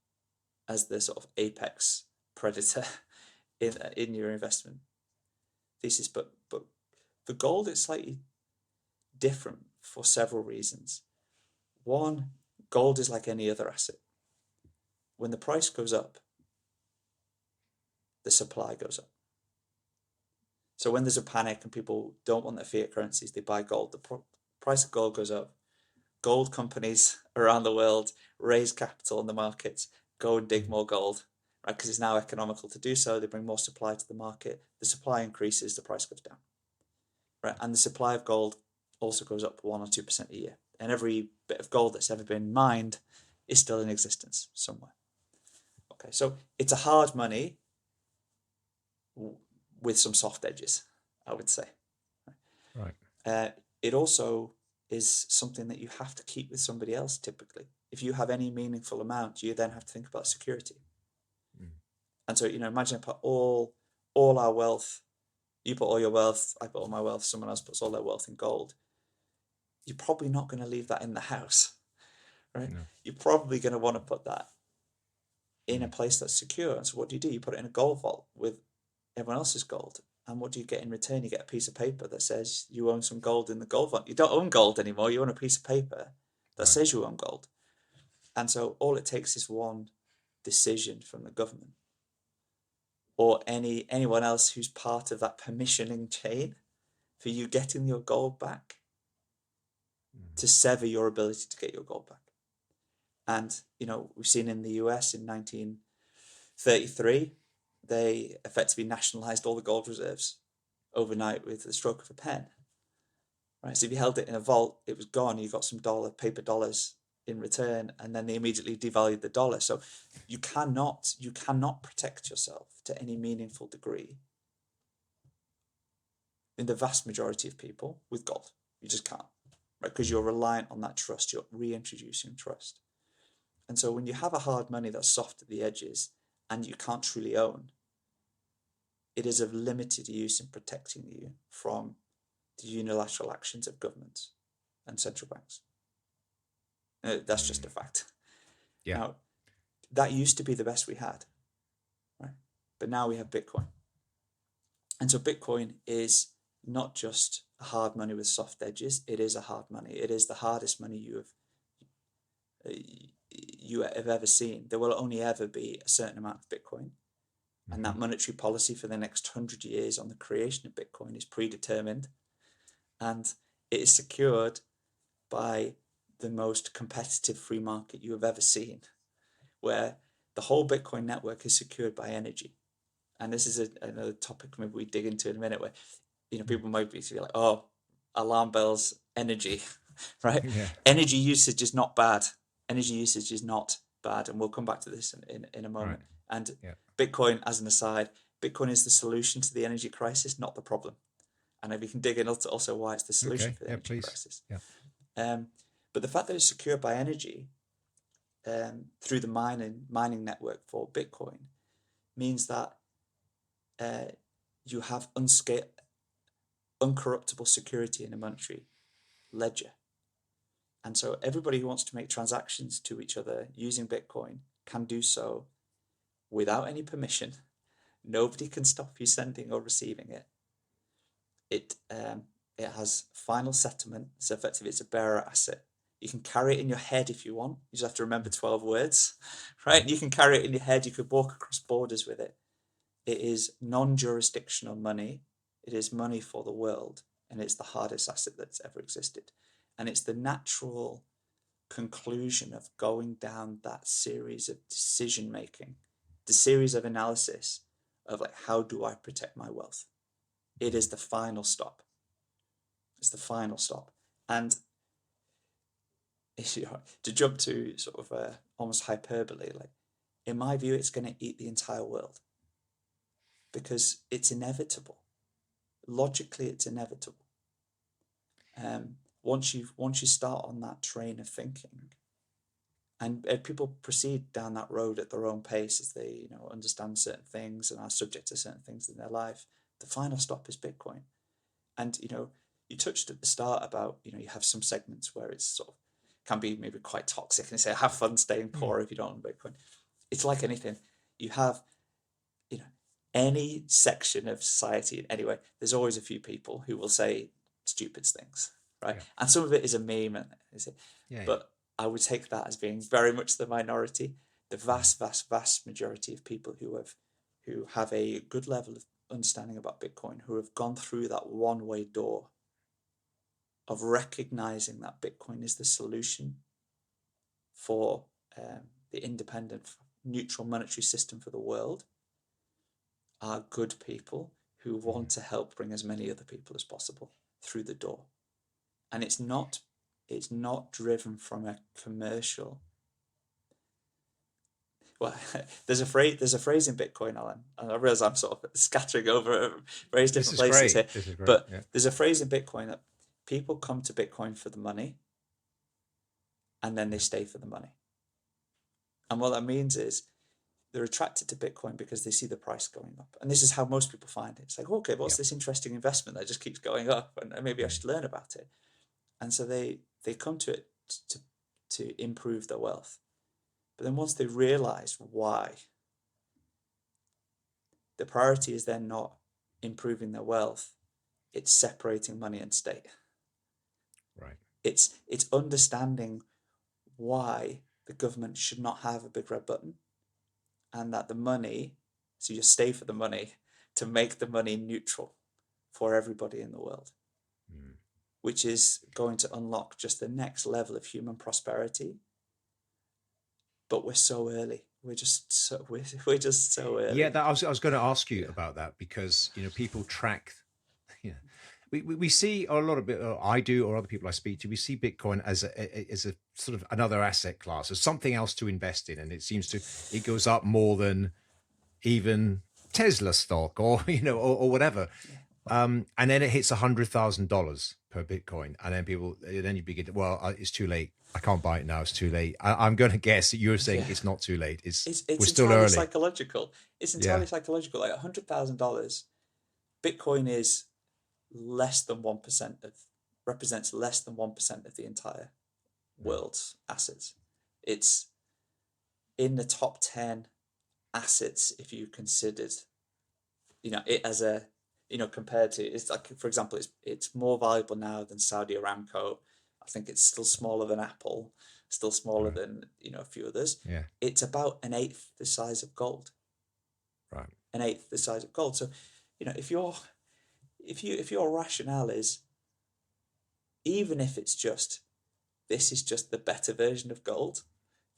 as the sort of apex predator in your investment thesis. But for gold, it's slightly different for several reasons. One, gold is like any other asset. when the price goes up, the supply goes up. So when there's a panic and people don't want their fiat currencies, they buy gold. The price of gold goes up. Gold companies around the world raise capital in the markets, go and dig more gold, right? Because it's now economical to do so. They bring more supply to the market. The supply increases, the price goes down, right? And the supply of gold also goes up 1 or 2% a year. And every bit of gold that's ever been mined is still in existence somewhere. Okay, so it's a hard money with some soft edges, I would say.
Right.
It also is something that you have to keep with somebody else typically. If you have any meaningful amount, you then have to think about security.
Mm.
And so, imagine I put all our wealth, you put all your wealth, I put all my wealth, someone else puts all their wealth in gold. You're probably not going to leave that in the house, right?
No.
You're probably going to want to put that in a place that's secure. And so what do? You put it in a gold vault with everyone else's gold. And what do you get in return? You get a piece of paper that says you own some gold in the gold vault. You don't own gold anymore. You own a piece of paper that says you own gold. And so all it takes is one decision from the government or anyone else who's part of that permissioning chain for you getting your gold back to sever your ability to get your gold back. And, we've seen in the US in 1933, they effectively nationalized all the gold reserves overnight with the stroke of a pen. Right? So if you held it in a vault, it was gone. You got some paper dollars in return, and then they immediately devalued the dollar. So you cannot protect yourself to any meaningful degree in the vast majority of people with gold. You just can't, right? Because you're reliant on that trust. You're reintroducing trust. And so when you have a hard money that's soft at the edges and you can't truly own, it is of limited use in protecting you from the unilateral actions of governments and central banks. That's just a fact.
Yeah.
Now, that used to be the best we had, right? But now we have Bitcoin. And so Bitcoin is not just a hard money with soft edges. It is a hard money. It is the hardest money you have ever seen. There will only ever be a certain amount of Bitcoin. And that monetary policy for the next 100 years on the creation of Bitcoin is predetermined. And it is secured by the most competitive free market you have ever seen, where the whole Bitcoin network is secured by energy. And this is another topic maybe we dig into in a minute, where people might be like, oh, alarm bells, energy, right?
Yeah.
Energy usage is not bad. Energy usage is not bad. And we'll come back to this in a moment.
Right.
And
Yeah.
Bitcoin, as an aside, Bitcoin is the solution to the energy crisis, not the problem. And we can dig in also why it's the solution for the energy crisis.
Yeah.
But the fact that it's secured by energy through the mining network for Bitcoin means that you have uncorruptible security in a monetary ledger. And so everybody who wants to make transactions to each other using Bitcoin can do so without any permission. Nobody can stop you sending or receiving it. It has final settlement, so effectively it's a bearer asset. You can carry it in your head if you want. You just have to remember 12 words, right? You can carry it in your head. You could walk across borders with it. It is non-jurisdictional money. It is money for the world, and it's the hardest asset that's ever existed. And it's the natural conclusion of going down that series of decision making, the series of analysis of like, how do I protect my wealth? It is the final stop. It's the final stop. And to jump to sort of almost hyperbole, like in my view, it's going to eat the entire world because it's inevitable. Logically, it's inevitable. Once you start on that train of thinking, and people proceed down that road at their own pace as they understand certain things and are subject to certain things in their life, the final stop is Bitcoin. And you touched at the start about you have some segments where it's sort of can be maybe quite toxic and say have fun staying poor if you don't own Bitcoin. It's like anything. You have any section of society anyway, there's always a few people who will say stupid things, right? Yeah. And some of it is a meme, but I would take that as being very much the minority. the vast majority of people who have a good level of understanding about Bitcoin, who have gone through that one-way door of recognizing that Bitcoin is the solution for the independent, neutral monetary system for the world, are good people who want to help bring as many other people as possible through the door. And it's not driven from a commercial. Well, there's a phrase in Bitcoin, Alan, and I realize I'm sort of scattering over various different places here.
This is great.
But
Yeah.
there's a phrase in Bitcoin that people come to Bitcoin for the money, and then they stay for the money. And what that means is they're attracted to Bitcoin because they see the price going up. And this is how most people find it. It's like, okay, what's this interesting investment that just keeps going up? And maybe I should learn about it. And so they come to it to improve their wealth. But then once they realize why, the priority is then not improving their wealth, it's separating money and state.
Right.
It's understanding why the government should not have a big red button, and that the money, so you stay for the money, to make the money neutral for everybody in the world, which is going to unlock just the next level of human prosperity. But we're so early. We're just so early.
Yeah, I was going to ask you about that, because people track. We see a lot of or I do, or other people I speak to, we see Bitcoin as a sort of another asset class, as something else to invest in, and it goes up more than even Tesla stock, or or whatever. And then it hits $100,000 per Bitcoin, and then you begin to, it's too late. I can't buy it now. It's too late. I'm going to guess that you're saying it's not too late. It's we're still early.
Psychological. It's entirely psychological. Like $100,000, Bitcoin is less than 1% represents less than 1% of the entire world's assets. It's in the top 10 assets if you considered, it as a, compared to, it's like, for example, it's more valuable now than Saudi Aramco. I think it's still smaller than Apple, still smaller than a few others.
Yeah.
It's about an eighth the size of gold.
Right.
An eighth the size of gold. So, if your rationale is, even if it's just, this is just the better version of gold,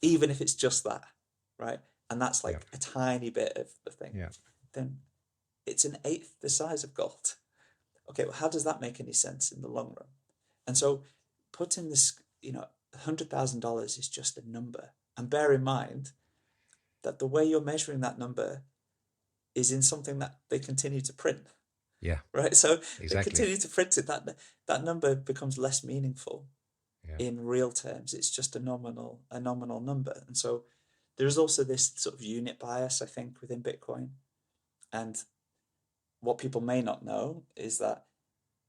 even if it's just that, right? And that's like a tiny bit of the thing, then it's an eighth the size of gold. Okay, well, how does that make any sense in the long run? And so putting this, $100,000 is just a number. And bear in mind that the way you're measuring that number is in something that they continue to print.
Yeah.
Right. So
exactly.
They continue to print it. That number becomes less meaningful in real terms. It's just a nominal number. And so there's also this sort of unit bias, I think, within Bitcoin. And what people may not know is that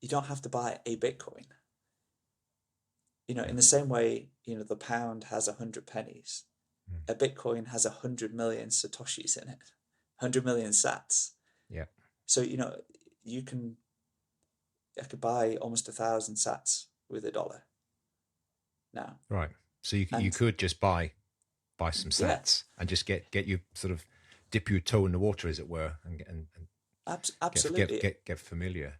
you don't have to buy a Bitcoin. In the same way, the pound has 100 pennies. A Bitcoin has 100 million Satoshis in it, 100 million sats.
Yeah.
So, I could buy almost 1,000 sats with $1 now.
Right. So you could just buy some sats and just get you sort of dip your toe in the water, as it were, and
absolutely
get familiar.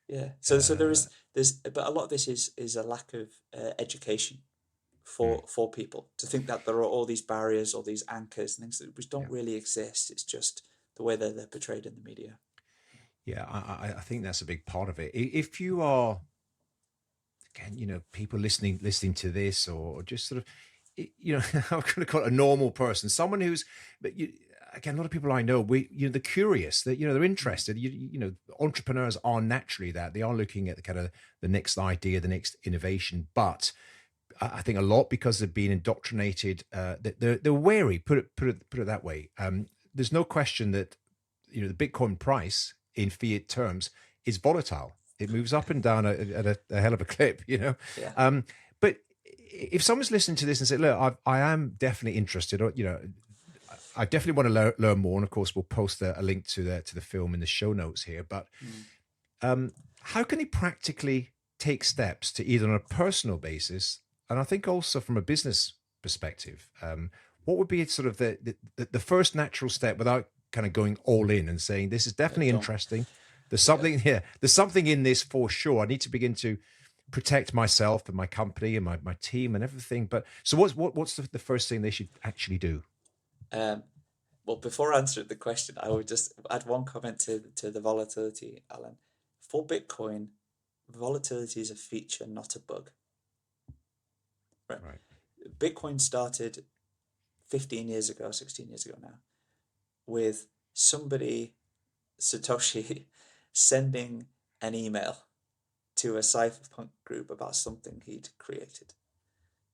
Yeah. So there's but a lot of this is a lack of education for people, to think that there are all these barriers or these anchors and things which don't really exist. It's just the way that they're portrayed in the media.
Yeah, I think that's a big part of it. If you are, again, people listening to this, or just sort of, I'm going to call it a normal person, someone who's, but again, a lot of people I know, they're curious, that they're interested. Entrepreneurs are naturally that. They are looking at the kind of the next idea, the next innovation, but I think a lot because they've been indoctrinated, they're wary. Put it that way. There's no question that the Bitcoin price in fiat terms is volatile. It moves up and down at a hell of a clip,
Yeah.
But if someone's listening to this and say, look, I am definitely interested, or I definitely want to learn more, and of course we'll post a link to the film in the show notes here. But how can he practically take steps to, either on a personal basis, and I think also from a business perspective, what would be sort of the first natural step without kind of going all in and saying, this is definitely
Don't.
interesting. There's
Yeah.
something here. There's something in this for sure. I need to begin to protect myself and my company and my team and everything. But so what's the first thing they should actually do?
Um, well, before answering the question, I would just add one comment to the volatility, Alan. For Bitcoin, volatility is a feature, not a bug. Right.
Right.
Bitcoin started 15 years ago, 16 years ago now, with somebody, Satoshi, sending an email to a cypherpunk group about something he'd created.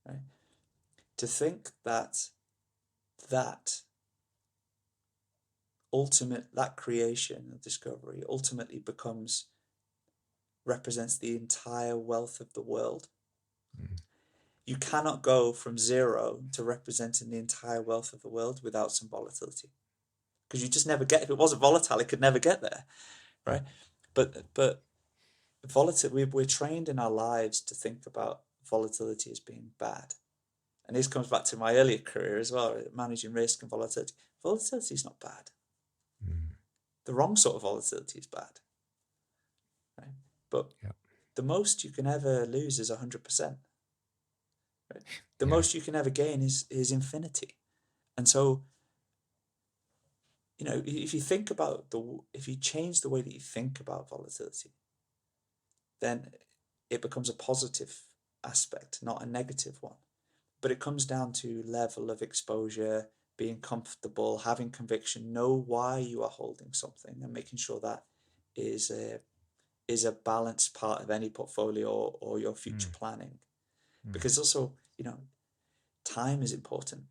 Right? To think that that that creation of discovery ultimately represents the entire wealth of the world.
Mm.
You cannot go from zero to representing the entire wealth of the world without some volatility, because you just never get. If it wasn't volatile, it could never get there, right? But volatility. We're trained in our lives to think about volatility as being bad, and this comes back to my earlier career as well, managing risk and volatility. Volatility is not bad.
Mm.
The wrong sort of volatility is bad, right? But
Yeah.
the most you can ever lose is 100%. Right? The
Yeah.
most you can ever gain is infinity. And so, if you think about if you change the way that you think about volatility, then it becomes a positive aspect, not a negative one. But it comes down to level of exposure, being comfortable, having conviction, know why you are holding something, and making sure that is a balanced part of any portfolio or your future
Mm.
planning.
Mm.
Because also, time is important.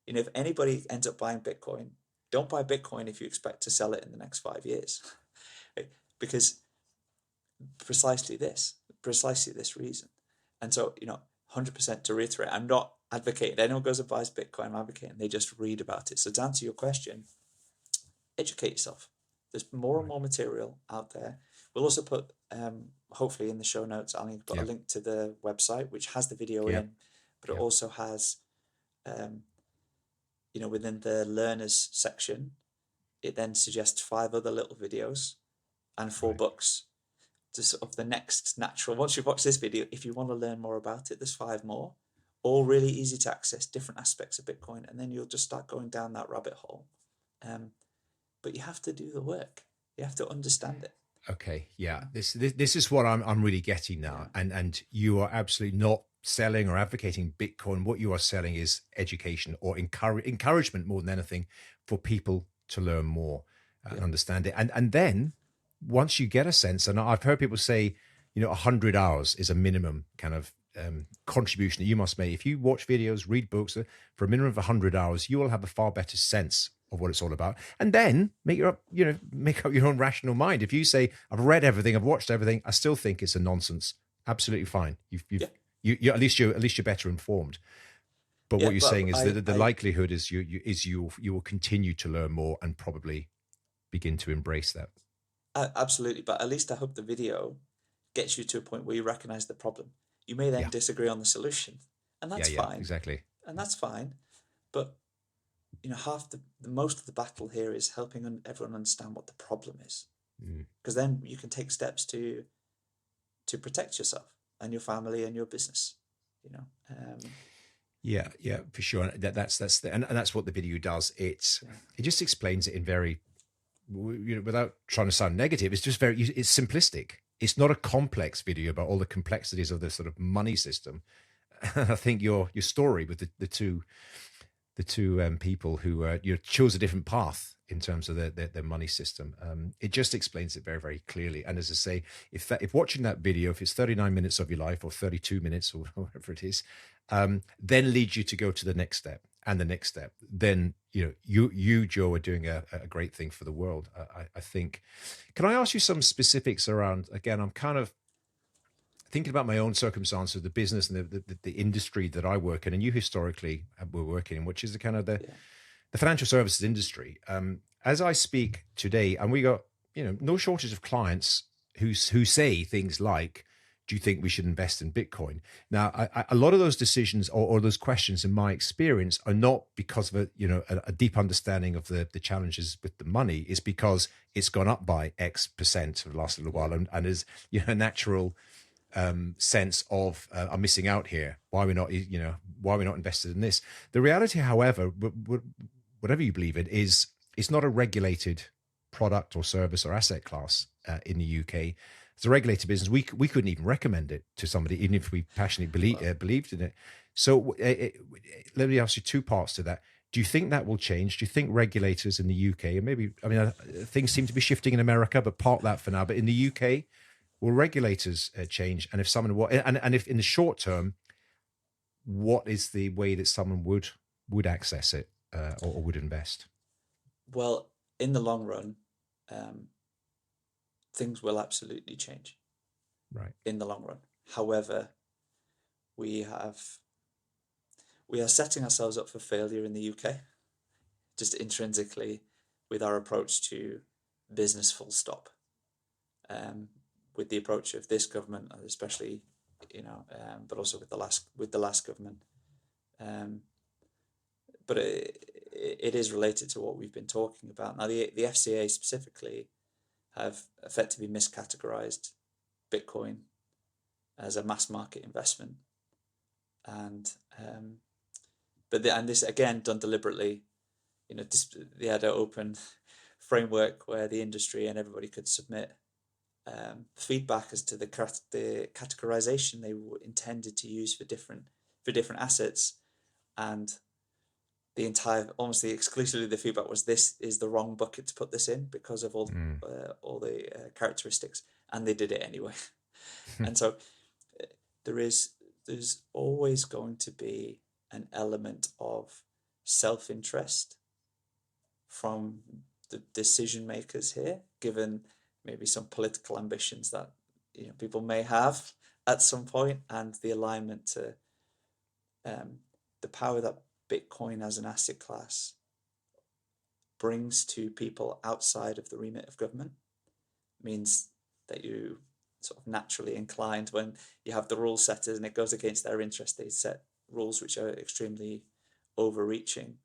If anybody ends up buying Bitcoin, don't buy Bitcoin if you expect to sell it in the next 5 years. Because precisely this reason. And so, 100% to reiterate, I'm not advocating anyone goes and buys Bitcoin. I'm advocating they just read about it. So to answer your question, educate yourself. There's more and
Right.
more material out there. We'll also put, hopefully in the show notes, I'll put a
Yeah.
link to the website, which has the video
Yeah.
in, but it
Yeah.
also has, within the learners section, it then suggests 5 other little videos and 4
Right.
books to sort of the next natural. Once you've watched this video, if you want to learn more about it, there's 5 more, all really easy to access, different aspects of Bitcoin, and then you'll just start going down that rabbit hole. But you have to do the work. You have to understand it.
Okay. Yeah.
Yeah.
This is what I'm really getting now.
Yeah.
And you are absolutely not selling or advocating Bitcoin. What you are selling is education or encouragement more than anything for people to learn more and
Yeah.
understand it. And then once you get a sense, and I've heard people say, 100 hours is a minimum kind of contribution that you must make. If you watch videos, read books for a minimum of 100 hours, you will have a far better sense of what it's all about, and then make up your own rational mind. If you say, I've read everything, I've watched everything, I still think it's a nonsense, absolutely fine.
Yeah.
You at least you're better informed. But
Yeah.
what you're
But
saying is
I,
that the
I
likelihood is you will continue to learn more and probably begin to embrace that.
absolutely. But at least I hope the video gets you to a point where you recognize the problem. You may then
Yeah,
disagree on the solution, and
yeah,
that's
yeah,
fine.
exactly.
And that's fine. But half the most of the battle here is helping everyone understand what the problem is,
Mm.
because then you can take steps to protect yourself and your family and your business.
Yeah, yeah, for sure. And and that's what the video does.
Yeah,
It just explains it in very, without trying to sound negative. It's just it's simplistic. It's not a complex video about all the complexities of the sort of money system. And I think your story with the two people who chose a different path in terms of their money system. It just explains it very, very clearly. And as I say, if watching that video, if it's 39 minutes of your life or 32 minutes or whatever it is, then leads you to go to the next step and the next step, then you Joe are doing a great thing for the world. I think. Can I ask you some specifics around? Again, I'm kind of thinking about my own circumstances, the business and the industry that I work in, and you historically were working in, which is the kind of the
yeah,
financial services industry. As I speak today, and we got no shortage of clients who say things like, do you think we should invest in Bitcoin? Now, a lot of those decisions or those questions, in my experience, are not because of a deep understanding of the challenges with the money. It's because it's gone up by X% for the last little while, and is a natural sense of I'm missing out here. Why we're not invested in this? The reality, however, whatever you believe in, is it's not a regulated product or service or asset class in the UK. It's a regulated business. We couldn't even recommend it to somebody, even if we passionately believed in it. So let me ask you two parts to that. Do you think that will change? Do you think regulators in the UK, and maybe, I mean, things seem to be shifting in America, but park that for now. But in the UK, will regulators change? And if someone, and if in the short term, what is the way that someone would access it or would invest?
Well, in the long run, things will absolutely change.
Right.
In the long run. However, we are setting ourselves up for failure in the UK, just intrinsically, with our approach to business full stop. With the approach of this government, especially, but also with the last government. But it is related to what we've been talking about. Now, the FCA specifically have effectively miscategorized Bitcoin as a mass market investment, and this again done deliberately. They had an open framework where the industry and everybody could submit feedback as to the categorization they were intended to use for different assets, and almost exclusively the feedback was, this is the wrong bucket to put this in because of all the characteristics, and they did it anyway. And so there's always going to be an element of self-interest from the decision makers here, given maybe some political ambitions that people may have at some point, and the alignment to the power that Bitcoin as an asset class brings to people outside of the remit of government. Means that you sort of naturally inclined, when you have the rule setters and it goes against their interest, they set rules which are extremely overreaching.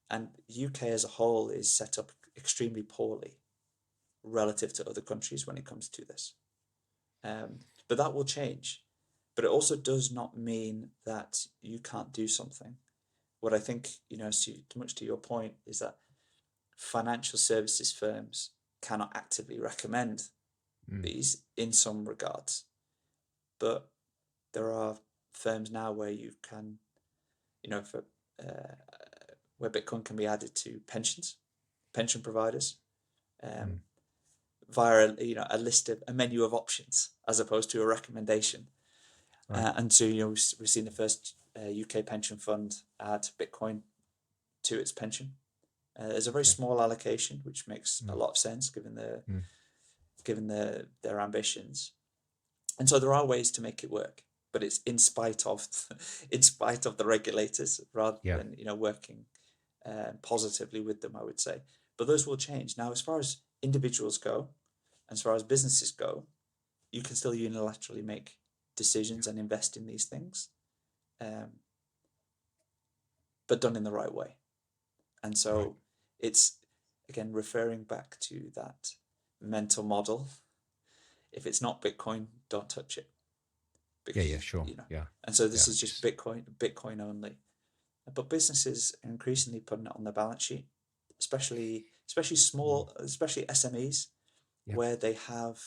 And UK as a whole is set up extremely poorly relative to other countries when it comes to this. But that will change. But it also does not mean that you can't do something. What I think, much to your point, is that financial services firms cannot actively recommend these in some regards. But there are firms now where you can, where Bitcoin can be added to pension providers, via a menu of options as opposed to a recommendation. Right. And so we've seen the first UK pension fund add Bitcoin to its pension. There's a very small allocation, which makes a lot of sense given their ambitions. And so there are ways to make it work, but it's in spite of the regulators, rather than working positively with them, I would say. But those will change. Now, as far as individuals go, as far as businesses go, you can still unilaterally make decisions and invest in these things, but done in the right way. And so it's, again, referring back to that mental model. If it's not Bitcoin, don't touch it.
Because, sure.
And so this is just Bitcoin only. But businesses are increasingly putting it on their balance sheet, especially small, especially SMEs, where they have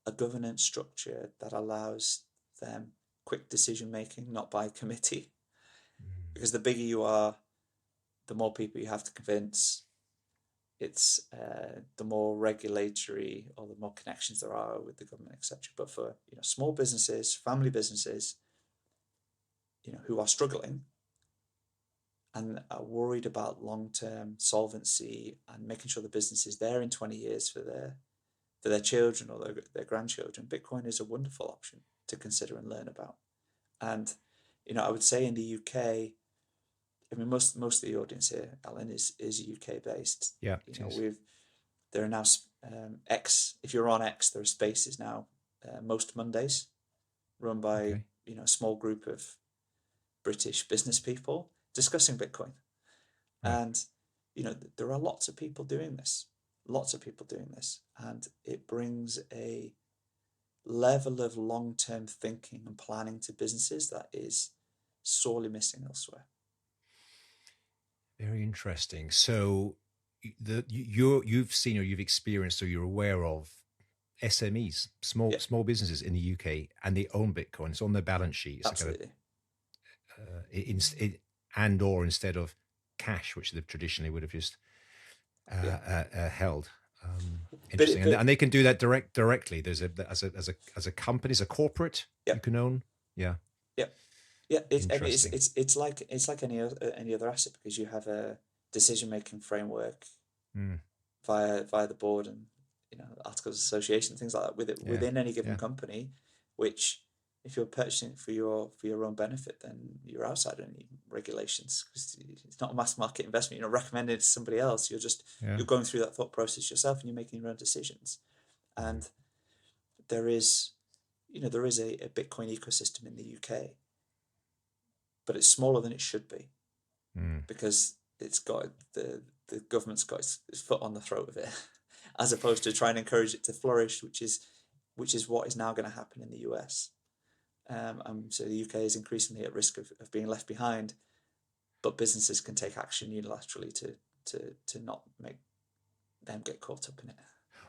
a governance structure that allows them quick decision making, not by committee. Because the bigger you are, the more people you have to convince. It's the more regulatory or the more connections there are with the government, etc. But for small businesses, family businesses, who are struggling and are worried about long-term solvency and making sure the business is there in 20 years for their children or their grandchildren, Bitcoin is a wonderful option to consider and learn about. And I would say in the UK, I mean, most of the audience here, Alan, is UK based.
Yeah,
there are now X. If you're on X, there are spaces now most Mondays, run by,
Okay.
a small group of British business people discussing Bitcoin.
Right.
And, there are lots of people doing this, and it brings a level of long-term thinking and planning to businesses that is sorely missing elsewhere.
Very interesting. So you've seen or you've experienced or you're aware of SMEs,
Yeah,
small businesses in the UK, and they own Bitcoin. It's on their balance sheet. It's a kind of
absolutely.
and or instead of cash, which they traditionally would have just
Yeah,
held.
but
Interesting, and they can do that directly. There's as a company, as a corporate,
yeah,
you can own. Yeah,
yeah, yeah. I mean,
interesting.
it's like any other asset, because you have a decision making framework
Mm,
via the board, and articles of association, things like that,
yeah,
within any given
yeah,
company, which, if you're purchasing it for your own benefit, then you're outside any regulations, because it's not a mass market investment. You're not recommending it to somebody else.
yeah.
You're going through that thought process yourself, and you're making your own decisions.
Mm,
And there is there is a Bitcoin ecosystem in the UK, but it's smaller than it should be,
mm.
because it's got the government's got its foot on the throat of it, as opposed to trying to encourage it to flourish, which is what is now going to happen in the US. And so the UK is increasingly at risk of being left behind, but businesses can take action unilaterally to not make them get caught up in it.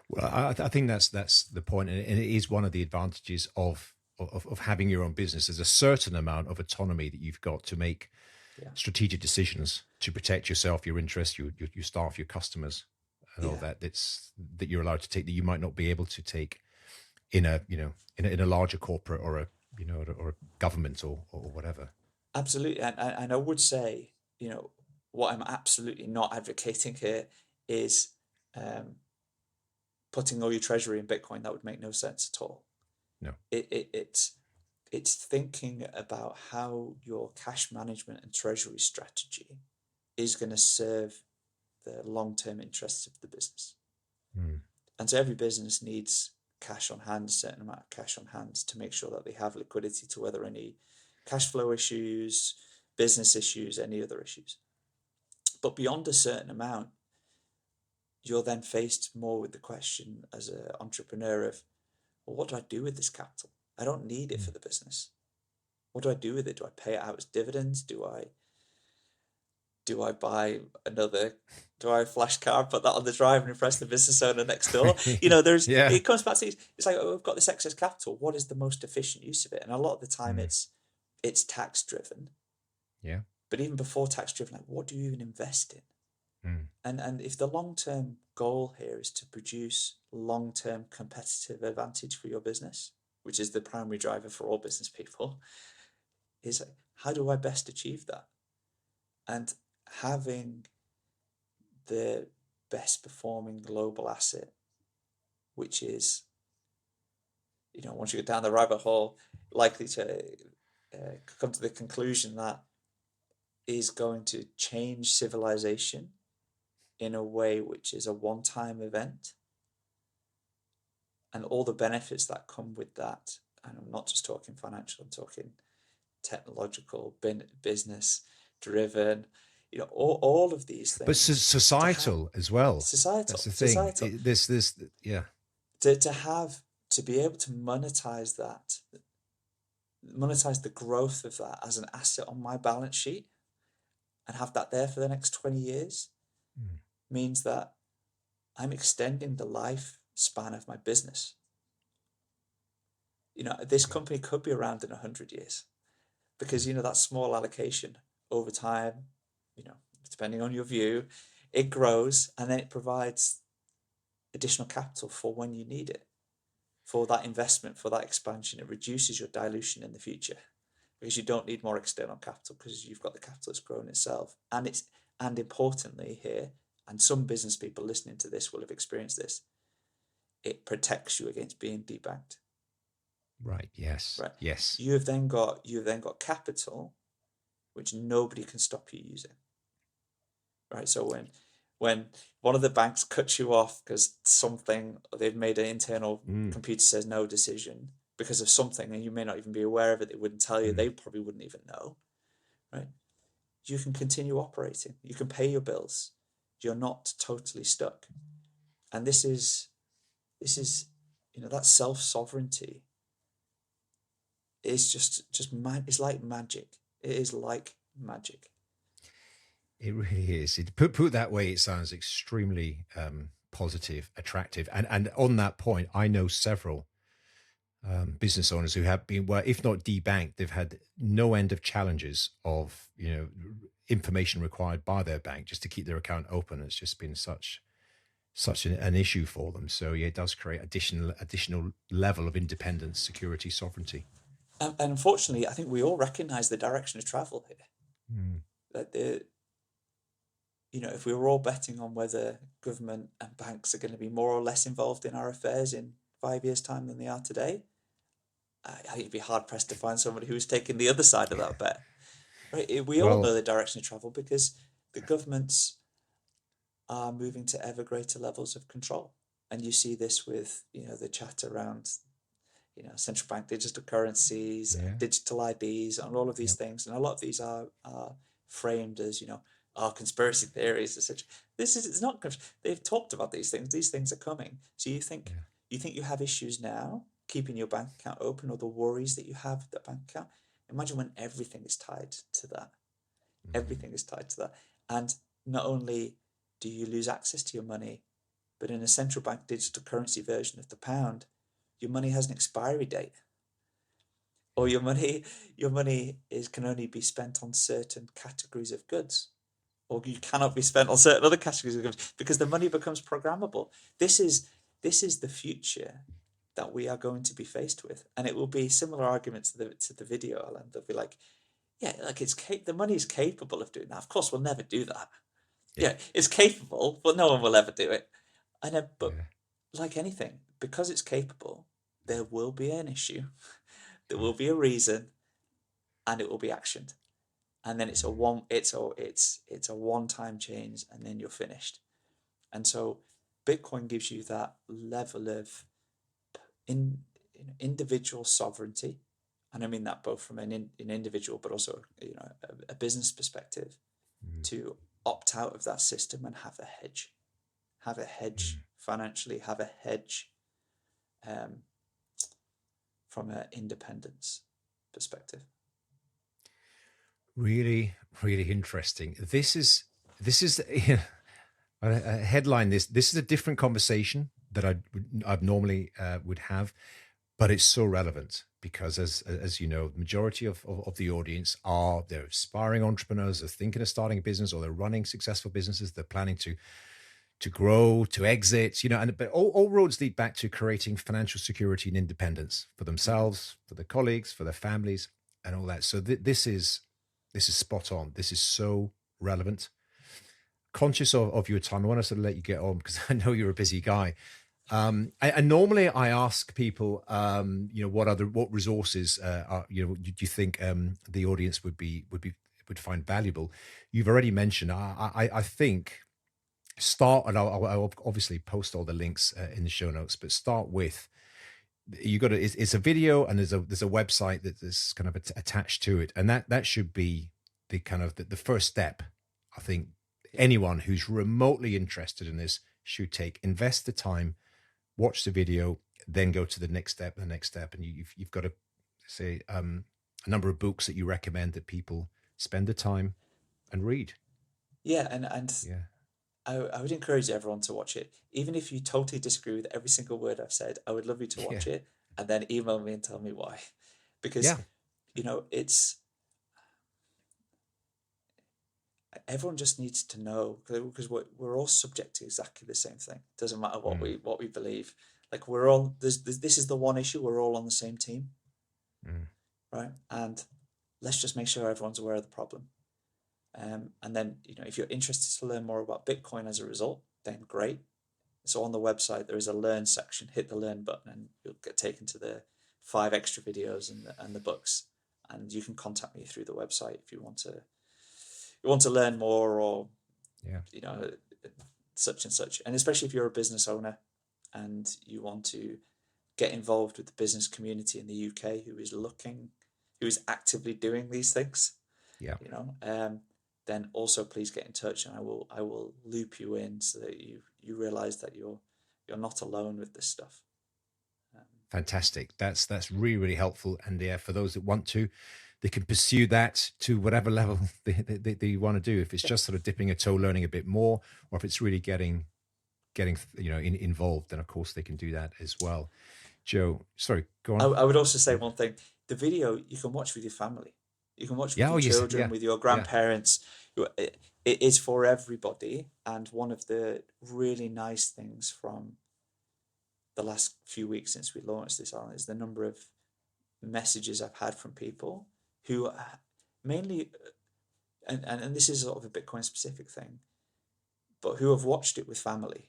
Well, I think that's the point, and it is one of the advantages of having your own business. There's a certain amount of autonomy that you've got to make
Yeah,
strategic decisions to protect yourself, your interests, your staff, your customers, and all
yeah,
that. That you're allowed to take that you might not be able to take in a in a larger corporate or a or a government or whatever.
absolutely. And I would say, what I'm absolutely not advocating here is um, putting all your treasury in Bitcoin. That would make no sense at all.
No.
It's thinking about how your cash management and treasury strategy is going to serve the long-term interests of the business.
Mm.
And so every business needs cash on hand, a certain amount of cash on hand, to make sure that they have liquidity to weather any cash flow issues, business issues, any other issues. But beyond a certain amount, you're then faced more with the question as an entrepreneur of, well, what do I do with this capital? I don't need it
Mm.
for the business. What do I do with it? Do I pay it out as dividends? Do I buy another? Do I flash card, put that on the drive, and impress the business owner next door?
Yeah.
It comes back to it's like, oh, we've got this excess capital. What is the most efficient use of it? And a lot of the time,
Mm.
it's tax driven.
Yeah.
But even before tax driven, like, what do you even invest in?
Mm.
And if the long term goal here is to produce long term competitive advantage for your business, which is the primary driver for all business people, is like, how do I best achieve that? And having the best performing global asset, which is, once you go down the rabbit hole, likely to come to the conclusion that is going to change civilization in a way which is a one time event, and all the benefits that come with that. And I'm not just talking financial, I'm talking technological, business driven, all of these
But
things. To have
societal as well.
societal,
That's the thing.
societal,
This, yeah.
to be able to monetize the growth of that as an asset on my balance sheet, and have that there for the next 20 years,
Mm.
means that I'm extending the lifespan of my business. This
Yeah.
company could be around in 100 years, because that small allocation over time, you know, depending on your view, it grows, and then it provides additional capital for when you need it, for that investment, for that expansion. It reduces your dilution in the future, because you don't need more external capital, because you've got the capital that's grown itself. And importantly here, and some business people listening to this will have experienced this, it protects you against being debanked.
Right. Yes.
Right?
Yes.
You've then got capital which nobody can stop you using. Right? So when one of the banks cuts you off because they've made an internal
Mm.
computer says no decision, because of something, and you may not even be aware of it. They wouldn't tell you.
Mm.
They probably wouldn't even know, right? You can continue operating. You can pay your bills. You're not totally stuck. And this is that self-sovereignty is just it's like magic. It is like magic.
It really is. Put that way, it sounds extremely positive, attractive, and on that point, I know several business owners who have been, well, if not debanked, they've had no end of challenges of information required by their bank just to keep their account open. It's just been such an issue for them. So yeah, it does create additional level of independence, security, sovereignty.
And unfortunately, I think we all recognize the direction of travel here.
Mm.
That if we were all betting on whether government and banks are going to be more or less involved in our affairs in 5 years' time than they are today, I think you'd be hard pressed to find somebody who was taking the other side of that bet. Right? We all know
Well,
the direction of travel because the governments are moving to ever greater levels of control, and you see this with the chat around central bank digital currencies and
yeah,
digital IDs and all of these
yep,
things, and a lot of these are framed as our conspiracy theories, etc. This is it's not. They've talked about these things. These things are coming. So
yeah.
you have issues now keeping your bank account open, or the worries that you have with that bank account. Imagine when everything is tied to that.
Mm.
Everything is tied to that, and not only do you lose access to your money, but in a central bank digital currency version of the pound, your money has an expiry date, or
Yeah,
your money is can only be spent on certain categories of goods, or you cannot be spent on certain other categories of goods because the money becomes programmable. This is the future that we are going to be faced with, and it will be similar arguments to the video, Alan. They'll be like, yeah, like the money is capable of doing that. Of course, we'll never do that.
yeah,
Yeah, it's capable, but no one will ever do it. And but
yeah.
like anything, because it's capable, there will be an issue, there
Mm.
will be a reason, and it will be actioned. And then
Mm.
it's a one-time change, and then you're finished. And so, Bitcoin gives you that level of in individual sovereignty, and I mean that both from an individual, but also a business perspective,
Mm.
to opt out of that system and have a hedge
Mm.
financially, have a hedge um, from an independence perspective.
Really, really interesting. This is a headline. This is a different conversation that I'd normally would have, but it's so relevant because as you know, the majority of the audience they're aspiring entrepreneurs, they're thinking of starting a business, or they're running successful businesses, they're planning to grow, to exit, but all roads lead back to creating financial security and independence for
Mm-hmm.
themselves, for their colleagues, for their families, and all that. So this is spot on. This is so relevant. Conscious of your time, I want to sort of let you get on because I know you're a busy guy. And normally I ask people, what resources do you think the audience would find valuable? You've already mentioned. I think start, and I'll obviously post all the links in the show notes, but start with you got to. It's a video, and there's a website that is kind of attached to it, and that should be the kind of the first step. I think
Yeah.
anyone who's remotely interested in this should invest the time, watch the video, then go to the next step, and you've got to say a number of books that you recommend that people spend the time and read.
Yeah, and
Yeah,
I would encourage everyone to watch it. Even if you totally disagree with every single word I've said, I would love you to
yeah,
watch it and then email me and tell me why. Because,
yeah,
it's everyone just needs to know, because we're all subject to exactly the same thing. It doesn't matter what
mm,
we believe. Like we're all this is the one issue, we're all on the same team,
mm,
right? And let's just make sure everyone's aware of the problem. And then, if you're interested to learn more about Bitcoin as a result, then great. So on the website, there is a learn section. Hit the learn button, and you'll get taken to the 5 extra videos and the books. And you can contact me through the website if you want to learn more, or
yeah.
you know such and such. And especially if you're a business owner and you want to get involved with the business community in the UK who is actively doing these things,
Yeah.
then also please get in touch, and I will loop you in so that you realize that you're not alone with this stuff.
Fantastic. That's really, really helpful. And yeah, for those that want to, they can pursue that to whatever level they want to do. If it's just sort of dipping a toe, learning a bit more, or if it's really getting involved, then of course they can do that as well. Joe, sorry, go on.
I would also say one thing: the video you can watch with your family, you can watch with
Yeah. Oh,
your
yes.
children,
Yeah.
with your
Yeah.
grandparents. It is for everybody. And one of the really nice things from the last few weeks since we launched this on is the number of messages I've had from people who mainly, and this is sort of a Bitcoin specific thing, but who have watched it with family,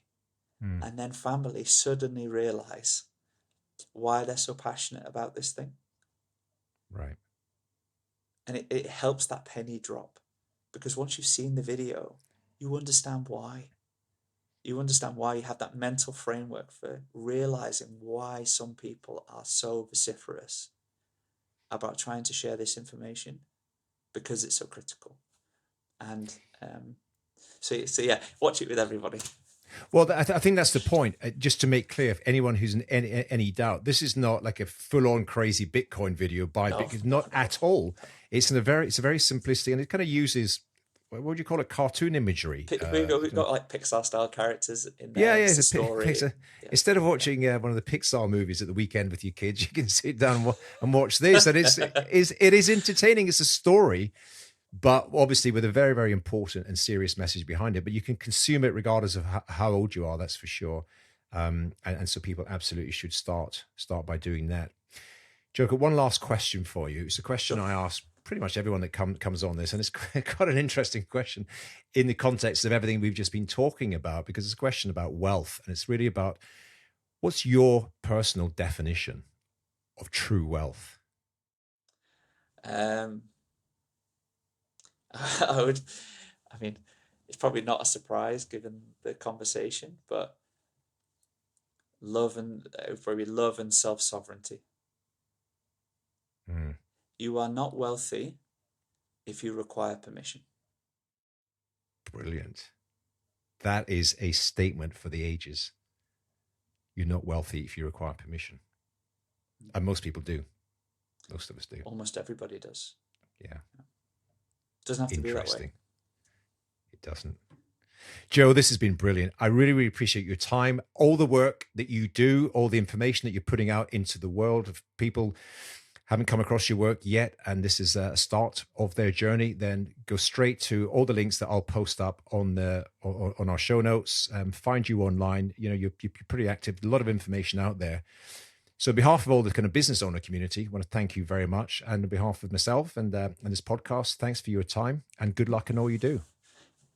Mm,
and then family suddenly realize why they're so passionate about this thing.
right.
And it helps that penny drop, because once you've seen the video, you understand why. You understand why. You have that mental framework for realizing why some people are so vociferous about trying to share this information, because it's so critical. And so yeah, watch it with everybody.
Well, I think that's the point. Just to make clear, if anyone who's in any doubt, this is not like a full-on crazy Bitcoin video by
No,
Bitcoin,
no,
not
no,
at all.
no.
It's a very simplistic, and it kind of uses, what would you call it, cartoon imagery.
We've got like Pixar style characters in
Yeah,
there, and
yeah.
it's a story. Yeah,
Instead of watching one of the Pixar movies at the weekend with your kids, you can sit down and watch this, and it is entertaining. It's a story, but obviously with a very, very important and serious message behind it. But you can consume it regardless of how old you are. That's for sure. And so people absolutely should start by doing that. Joker, one last question for you. It's a question
sure.
I ask pretty much everyone that comes on this, and it's quite an interesting question in the context of everything we've just been talking about, because it's a question about wealth, and it's really about, what's your personal definition of true wealth?
Um, I would, I mean, it's probably not a surprise given the conversation, but probably love and self sovereignty.
Mm,
You are not wealthy if you require permission.
brilliant. That is a statement for the ages. You're not wealthy if you require permission. And most people do. Most of us do.
Almost everybody does.
Yeah.
Doesn't have to be that way.
Interesting. It doesn't. Joe, this has been brilliant. I really, really appreciate your time, all the work that you do, all the information that you're putting out into the world. Of people haven't come across your work yet, and this is a start of their journey, then go straight to all the links that I'll post up on our show notes. Find you online. You're pretty active. A lot of information out there. So on behalf of all the kind of business owner community, I want to thank you very much. And on behalf of myself and this podcast, thanks for your time, and good luck in all you do.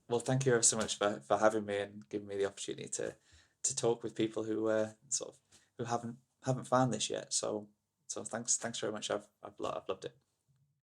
Well, thank you ever so much for having me and giving me the opportunity to talk with people who sort of who haven't found this yet. So thanks very much. I've loved it.